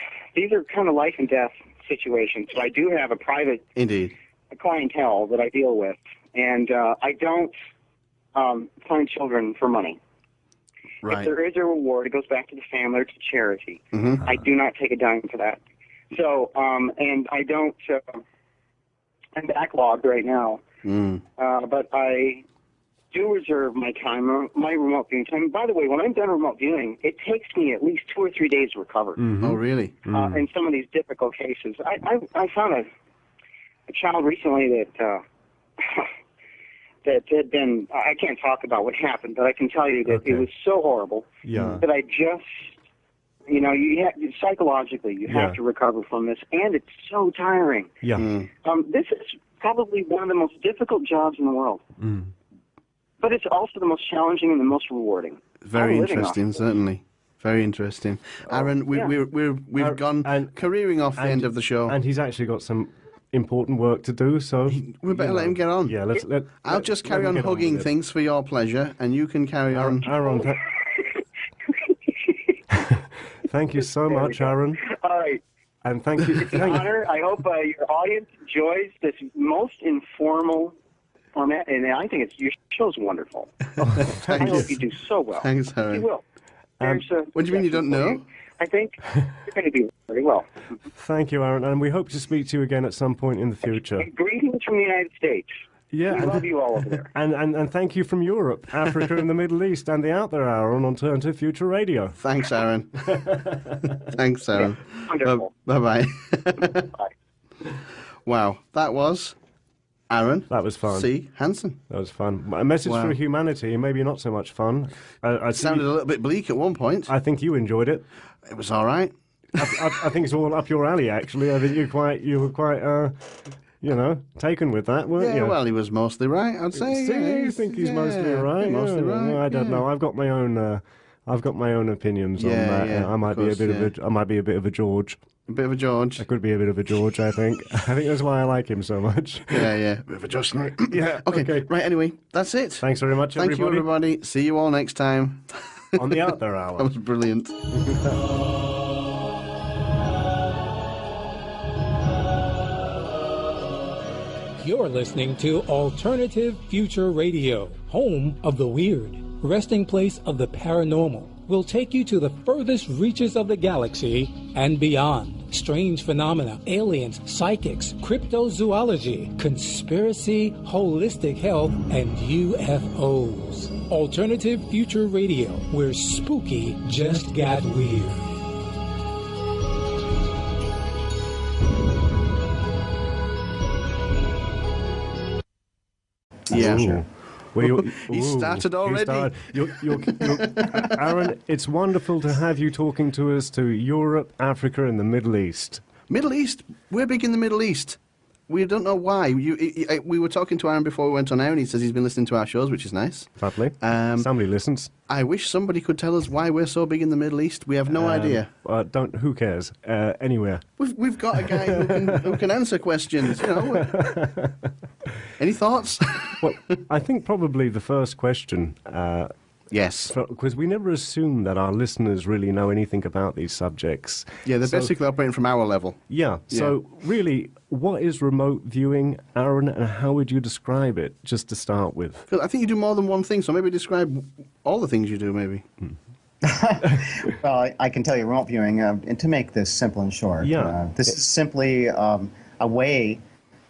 kind of life and death situations. So I do have a private clientele that I deal with, and I don't find children for money. Right. If there is a reward, it goes back to the family or to charity. I do not take a dime for that. So, and I don't. I'm backlogged right now, but I do reserve my time, my remote viewing time. By the way, when I'm done remote viewing, it takes me at least 2 or 3 days to recover. Oh, really? In some of these difficult cases. I found a child recently that that had been, I can't talk about what happened, but I can tell you that it was so horrible that I just, psychologically, you have to recover from this, and it's so tiring. This is probably one of the most difficult jobs in the world. But it's also the most challenging and the most rewarding. Very interesting, certainly. Very interesting. Aaron, we've gone careering off the end of the show. And he's actually got some important work to do, so... We better let him get on. Yeah, I'll just carry on hugging things for your pleasure, and you can carry on... Aaron, thank you so much, Aaron. All right. And thank you. It's an honor. I hope your audience enjoys this most informal format, and I think your show's wonderful. I hope you do so well. Thanks, Aaron. You will. What do you mean you don't know? I think you're going to do very well. Thank you, Aaron, and we hope to speak to you again at some point in the future. Greetings from the United States. Yeah, we love you all over there. And thank you from Europe, Africa, and the Middle East, and the Out There Hour on Alternative Future Radio. Thanks, Aaron. Thanks, Aaron. Wonderful. Bye-bye. Bye. Wow, that was Aaron. That was fun. C. Hanson. That was fun. A message for humanity, and maybe not so much fun. It sounded a little bit bleak at one point. I think you enjoyed it. It was all right. I think it's all up your alley, actually. I think you were quite, taken with that, weren't you? Yeah, well, he was mostly right, I'd say. You think he's mostly right? Mostly right. I don't know. I've got my own opinions on that. Yeah, I might be a bit of a George. A bit of a George. I could be a bit of a George, I think. I think that's why I like him so much. Yeah. A bit of a George. Yeah. Okay. Right, anyway, that's it. Thanks very much, everybody. Thank you, everybody. See you all next time. On the Out There Hour. That was brilliant. You're listening to Alternative Future Radio, home of the weird, resting place of the paranormal. Will take you to the furthest reaches of the galaxy and beyond. Strange phenomena, aliens, psychics, cryptozoology, conspiracy, holistic health, and UFOs. Alternative Future Radio, where spooky just got weird. Yeah. Ooh. Well, he started already. Aaron, it's wonderful to have you talking to us to Europe, Africa, and the Middle East. Middle East? We're big in the Middle East. We don't know why. We were talking to Aaron before we went on air, and he says he's been listening to our shows, which is nice. Lovely. Somebody listens. I wish somebody could tell us why we're so big in the Middle East. We have no idea. Who cares? Anywhere. We've got a guy who can answer questions. Any thoughts? Well, I think probably the first question. Yes. Because we never assume that our listeners really know anything about these subjects. Yeah, they're basically operating from our level. Yeah. So really, what is remote viewing, Aaron, and how would you describe it, just to start with? I think you do more than one thing, so maybe describe all the things you do, maybe. Well, I can tell you remote viewing, and to make this simple and short, this is simply a way...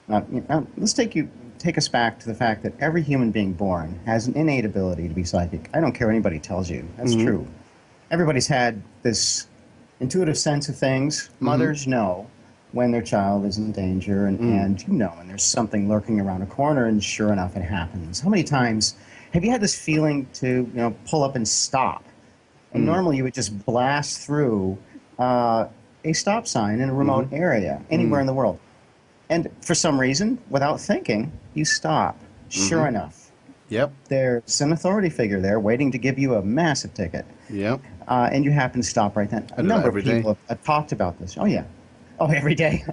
let's take take us back to the fact that every human being born has an innate ability to be psychic. I don't care what anybody tells you. That's true. Everybody's had this intuitive sense of things. Mothers know when their child is in danger, and you know when there's something lurking around a corner, and sure enough, it happens. How many times have you had this feeling to pull up and stop? And normally you would just blast through a stop sign in a remote area, anywhere in the world. And for some reason, without thinking, you stop. Sure enough. Yep. There's an authority figure there waiting to give you a massive ticket. Yep. And you happen to stop right then. A number of people have talked about this. Oh, yeah. Oh, every day.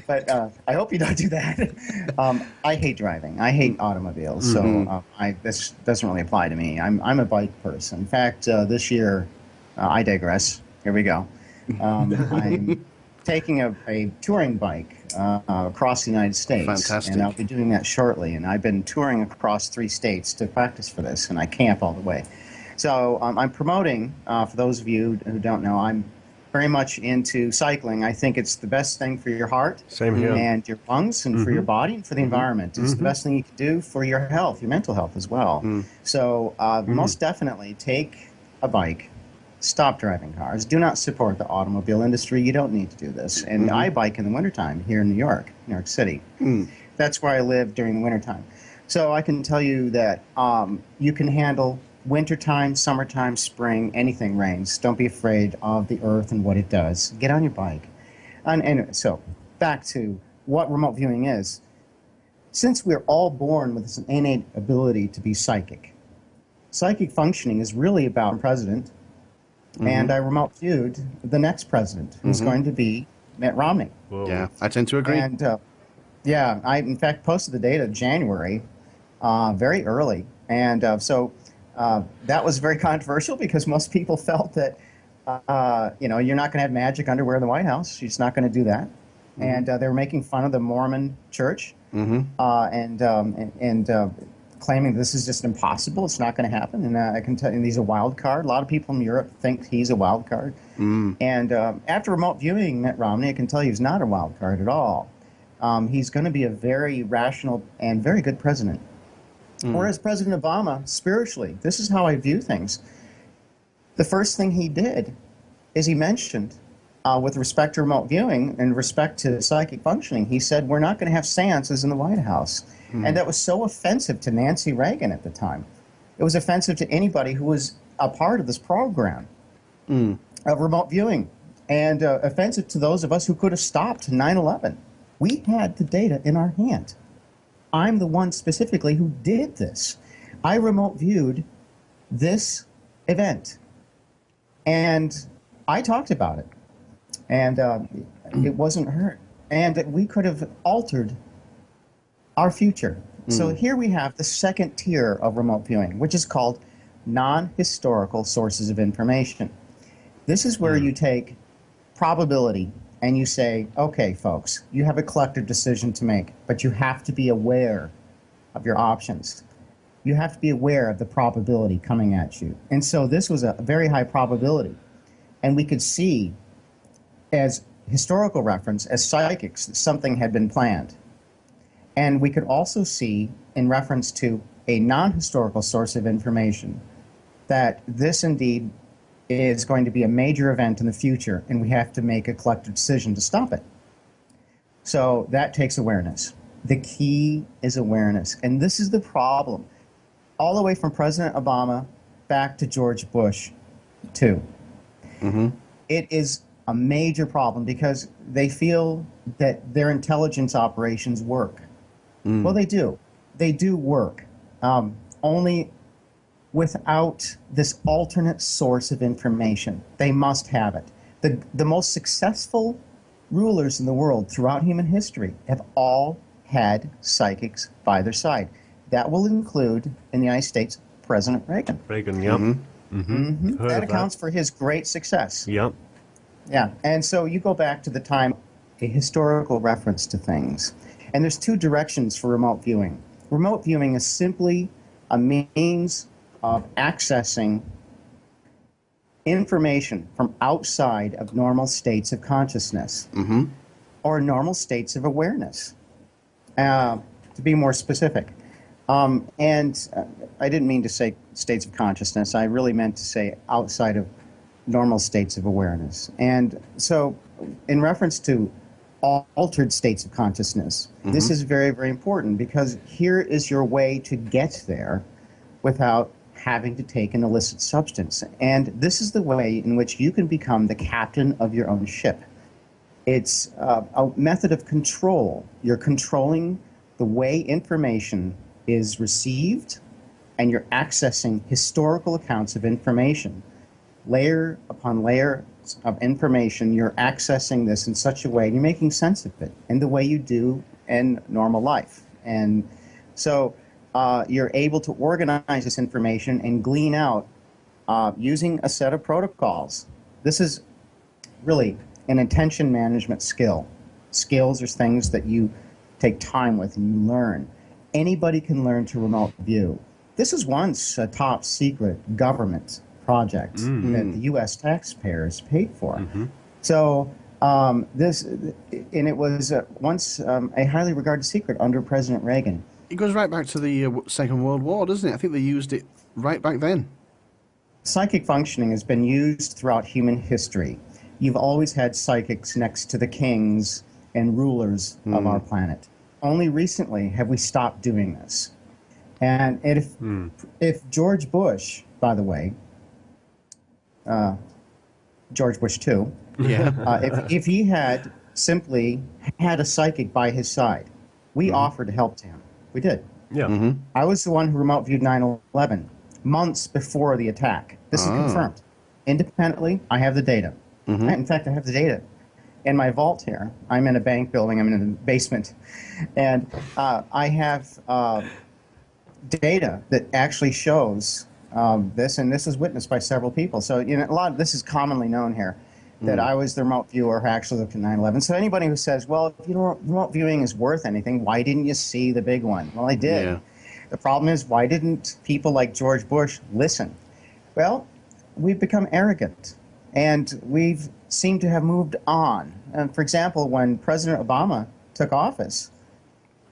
But I hope you don't do that. I hate driving. I hate automobiles. So this doesn't really apply to me. I'm a bike person. In fact, this year, I digress. Here we go. I'm taking a touring bike across the United States. Fantastic. And I'll be doing that shortly. And I've been touring across 3 states to practice for this, and I camp all the way. So I'm promoting, for those of you who don't know, I'm very much into cycling. I think it's the best thing for your heart. Same here. And your lungs, and for your body, and for the environment. It's the best thing you can do for your health, your mental health as well. So most definitely take a bike. Stop driving cars. Do not support the automobile industry. You don't need to do this. And I bike in the wintertime here in New York City. That's where I live during the wintertime. So I can tell you that you can handle wintertime, summertime, spring, anything rains. Don't be afraid of the earth and what it does. Get on your bike. And so back to what remote viewing is. Since we're all born with this innate ability to be psychic, psychic functioning is really about the president. And I remote viewed the next president, who's going to be Mitt Romney. Whoa. Yeah, I tend to agree. And yeah, I in fact posted the date of January, very early. And so that was very controversial because most people felt that, you're not going to have magic underwear in the White House. She's not going to do that. And they were making fun of the Mormon church and claiming this is just impossible. It's not going to happen. And I can tell you, he's a wild card. A lot of people in Europe think he's a wild card. And after remote viewing Mitt Romney, I can tell you he's not a wild card at all. He's going to be a very rational and very good president. Whereas President Obama, spiritually, this is how I view things. The first thing he did is he mentioned, with respect to remote viewing and respect to psychic functioning, he said, we're not going to have seances in the White House. And that was so offensive to Nancy Reagan at the time. It was offensive to anybody who was a part of this program of remote viewing, and offensive to those of us who could have stopped 9/11. We had the data in our hand. I'm the one specifically who did this. I remote viewed this event, and I talked about it, and it wasn't heard, and we could have altered our future. So here we have the second tier of remote viewing, which is called non-historical sources of information. This is where you take probability and you say, okay, folks, you have a collective decision to make, but you have to be aware of your options. You have to be aware of the probability coming at you. And so this was a very high probability. And we could see, as historical reference, as psychics, that something had been planned. And we could also see, in reference to a non-historical source of information, that this indeed is going to be a major event in the future, and we have to make a collective decision to stop it. So that takes awareness. The key is awareness. And this is the problem, all the way from President Obama back to George Bush, too. It is a major problem because they feel that their intelligence operations work. Well, they do. They do work. Only without this alternate source of information. They must have it. The most successful rulers in the world throughout human history have all had psychics by their side. That will include, in the United States, President Reagan. Reagan, yep. That accounts for his great success. Yep. Yeah, and so you go back to the time, a historical reference to things. And there's 2 directions for remote viewing. Remote viewing is simply a means of accessing information from outside of normal states of consciousness or normal states of awareness. to be more specific. And I didn't mean to say states of consciousness. I really meant to say outside of normal states of awareness. And so in reference to altered states of consciousness, this is very, very important, because here is your way to get there without having to take an illicit substance. And this is the way in which you can become the captain of your own ship. It's a method of control. You're controlling the way information is received, and you're accessing historical accounts of information. Layer upon layer of information, you're accessing this in such a way, and you're making sense of it in the way you do in normal life. And so you're able to organize this information and glean out using a set of protocols. This is really an attention management skill. Skills are things that you take time with and you learn. Anybody can learn to remote view. This is once a top secret government project that the U.S. taxpayers paid for. So it was once a highly regarded secret under President Reagan. It goes right back to the Second World War, doesn't it? I think they used it right back then. Psychic functioning has been used throughout human history. You've always had psychics next to the kings and rulers of our planet. Only recently have we stopped doing this. And if George Bush, by the way, George Bush II, if he had simply had a psychic by his side, we offered to help him. We did. Yeah. I was the one who remote viewed 9/11 months before the attack. This is confirmed. Independently, I have the data. In fact, I have the data in my vault here. I'm in a bank building. I'm in a basement. And I have data that actually shows this, and this is witnessed by several people. So a lot of this is commonly known here, that I was the remote viewer who actually looked at 9/11. So anybody who says, well, if remote viewing is worth anything, why didn't you see the big one? Well, I did. Yeah. The problem is, why didn't people like George Bush listen? Well, we've become arrogant, and we've seemed to have moved on. And for example, when President Obama took office,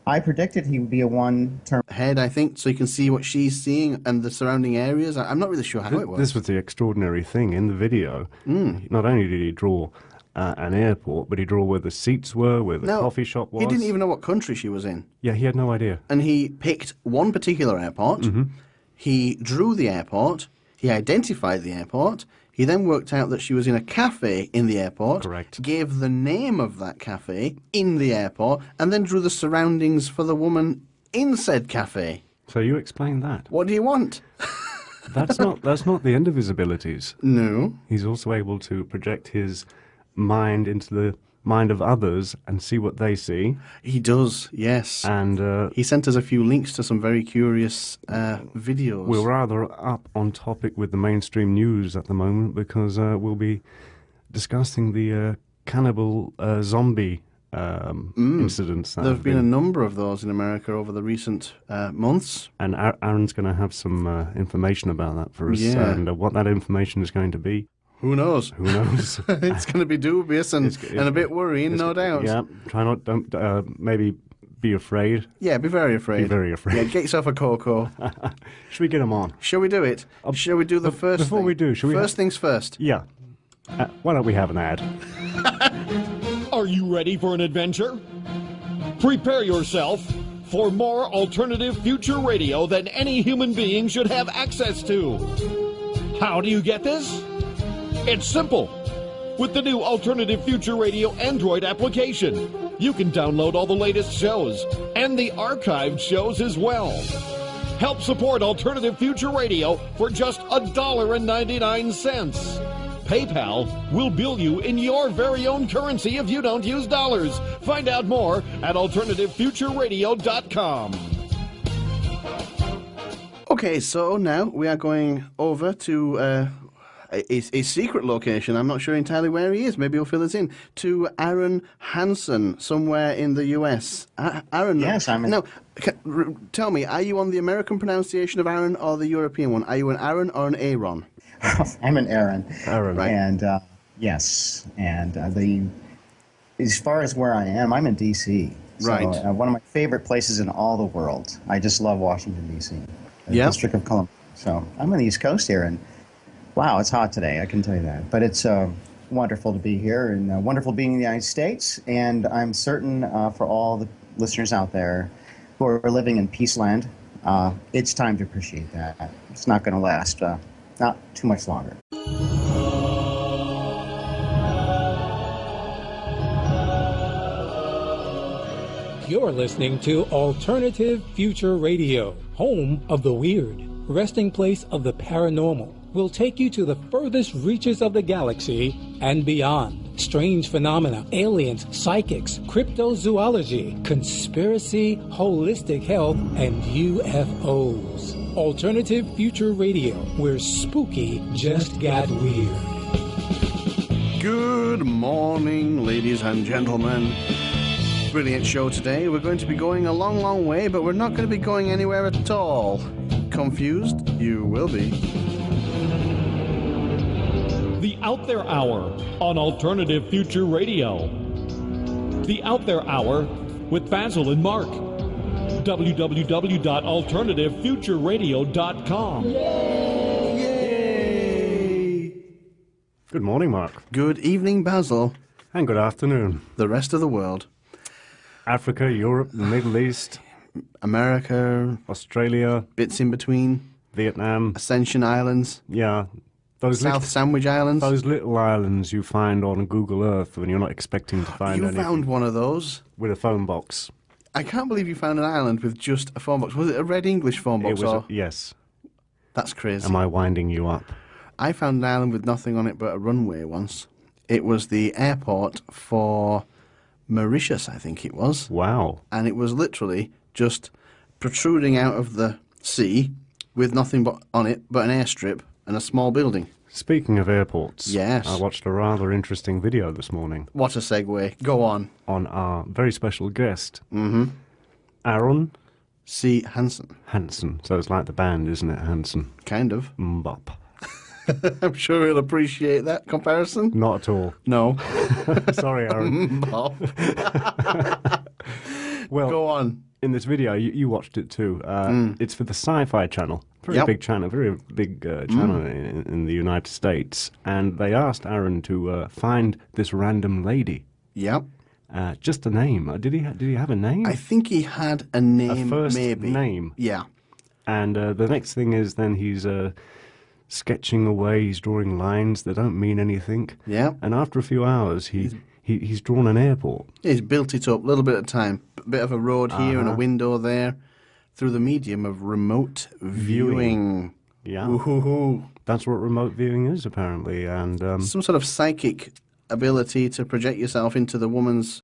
I predicted he would be a one-term head, I think, so you can see what she's seeing and the surrounding areas. I'm not really sure how it works. This was the extraordinary thing in the video. Not only did he draw an airport, but he drew where the seats were, where the coffee shop was. He didn't even know what country she was in. Yeah, he had no idea. And he picked one particular airport. He drew the airport. He identified the airport. He then worked out that she was in a cafe in the airport. Correct. Gave the name of that cafe in the airport, and then drew the surroundings for the woman in said cafe. So you explain that. What do you want? That's not the end of his abilities. No. He's also able to project his mind into the mind of others and see what they see. He does, yes. And he sent us a few links to some very curious videos. We're rather up on topic with the mainstream news at the moment, because we'll be discussing the cannibal zombie incidents. There have been a number of those in America over the recent months. And Aaron's going to have some information about that for us, and what that information is going to be. Who knows? Who knows? It's going to be dubious and a bit worrying, no doubt. Yeah, don't maybe be afraid. Yeah, be very afraid. Be very afraid. Yeah, get yourself a cocoa. Should we get them on? Shall we do it? Shall we do the first Before thing? we do, shall we... First things first. Yeah. Why don't we have an ad? Are you ready for an adventure? Prepare yourself for more alternative future radio than any human being should have access to. How do you get this? It's simple. With the new Alternative Future Radio Android application, you can download all the latest shows and the archived shows as well. Help support Alternative Future Radio for just $1.99. PayPal will bill you in your very own currency if you don't use dollars. Find out more at alternativefutureradio.com. Okay, so now we are going over to a secret location. I'm not sure entirely where he is. Maybe he'll fill us in. To Aaron Hanson, somewhere in the US. Aaron. Yes, I'm in. No, tell me, are you on the American pronunciation of Aaron or the European one? Are you an Aaron or an Aaron? I'm an Aaron. Aaron, right. And yes, and as far as where I am, I'm in D.C. Right. So, one of my favorite places in all the world. I just love Washington, D.C., the Yep. District of Columbia. So I'm on the East Coast here, and wow, it's hot today, I can tell you that. But it's wonderful to be here, and wonderful being in the United States. And I'm certain for all the listeners out there who are living in peace land, it's time to appreciate that. It's not going to last not too much longer. You're listening to Alternative Future Radio, home of the weird, resting place of the paranormal. Will take you to the furthest reaches of the galaxy and beyond. Strange phenomena, aliens, psychics, cryptozoology, conspiracy, holistic health, and UFOs. Alternative Future Radio, where spooky just got weird. Good morning, ladies and gentlemen. Brilliant show today. We're going to be going a long, long way, but we're not going to be going anywhere at all. Confused? You will be. The Out There Hour on Alternative Future Radio. The Out There Hour with Basil and Mark. www.alternativefutureradio.com. Yay! Good morning, Mark. Good evening, Basil. And good afternoon. The rest of the world. Africa, Europe, the Middle East, America, Australia, bits in between, Vietnam, Ascension Islands, yeah, those South Sandwich Islands. Those little islands you find on Google Earth when you're not expecting to find anything. You found one of those? With a phone box. I can't believe you found an island with just a phone box. Was it a red English phone box? It was, yes. That's crazy. Am I winding you up? I found an island with nothing on it but a runway once. It was the airport for Mauritius, I think it was. Wow. And it was literally just protruding out of the sea with nothing but on it but an airstrip and a small building. Speaking of airports, yes, I watched a rather interesting video this morning. What a segue. Go on. On our very special guest, Aaron C. Hanson. Hanson. So it's like the band, isn't it, Hanson? Kind of. Mbop. I'm sure he'll appreciate that comparison. Not at all. No. Sorry, Aaron. Well, go on. In this video, you watched it too. It's for the Sci-Fi Channel. Very big channel, very big channel in the United States. And they asked Aaron to find this random lady. Yep. Just a name. Did he have a name? I think he had a name, a first maybe. name. Yeah. And the next thing is then he's sketching away. He's drawing lines that don't mean anything. Yeah. And after a few hours, he's drawn an airport. He's built it up a little bit at a time. A bit of a road here and a window there, through the medium of remote viewing. Yeah. Ooh. That's what remote viewing is, apparently. And some sort of psychic ability to project yourself into the woman's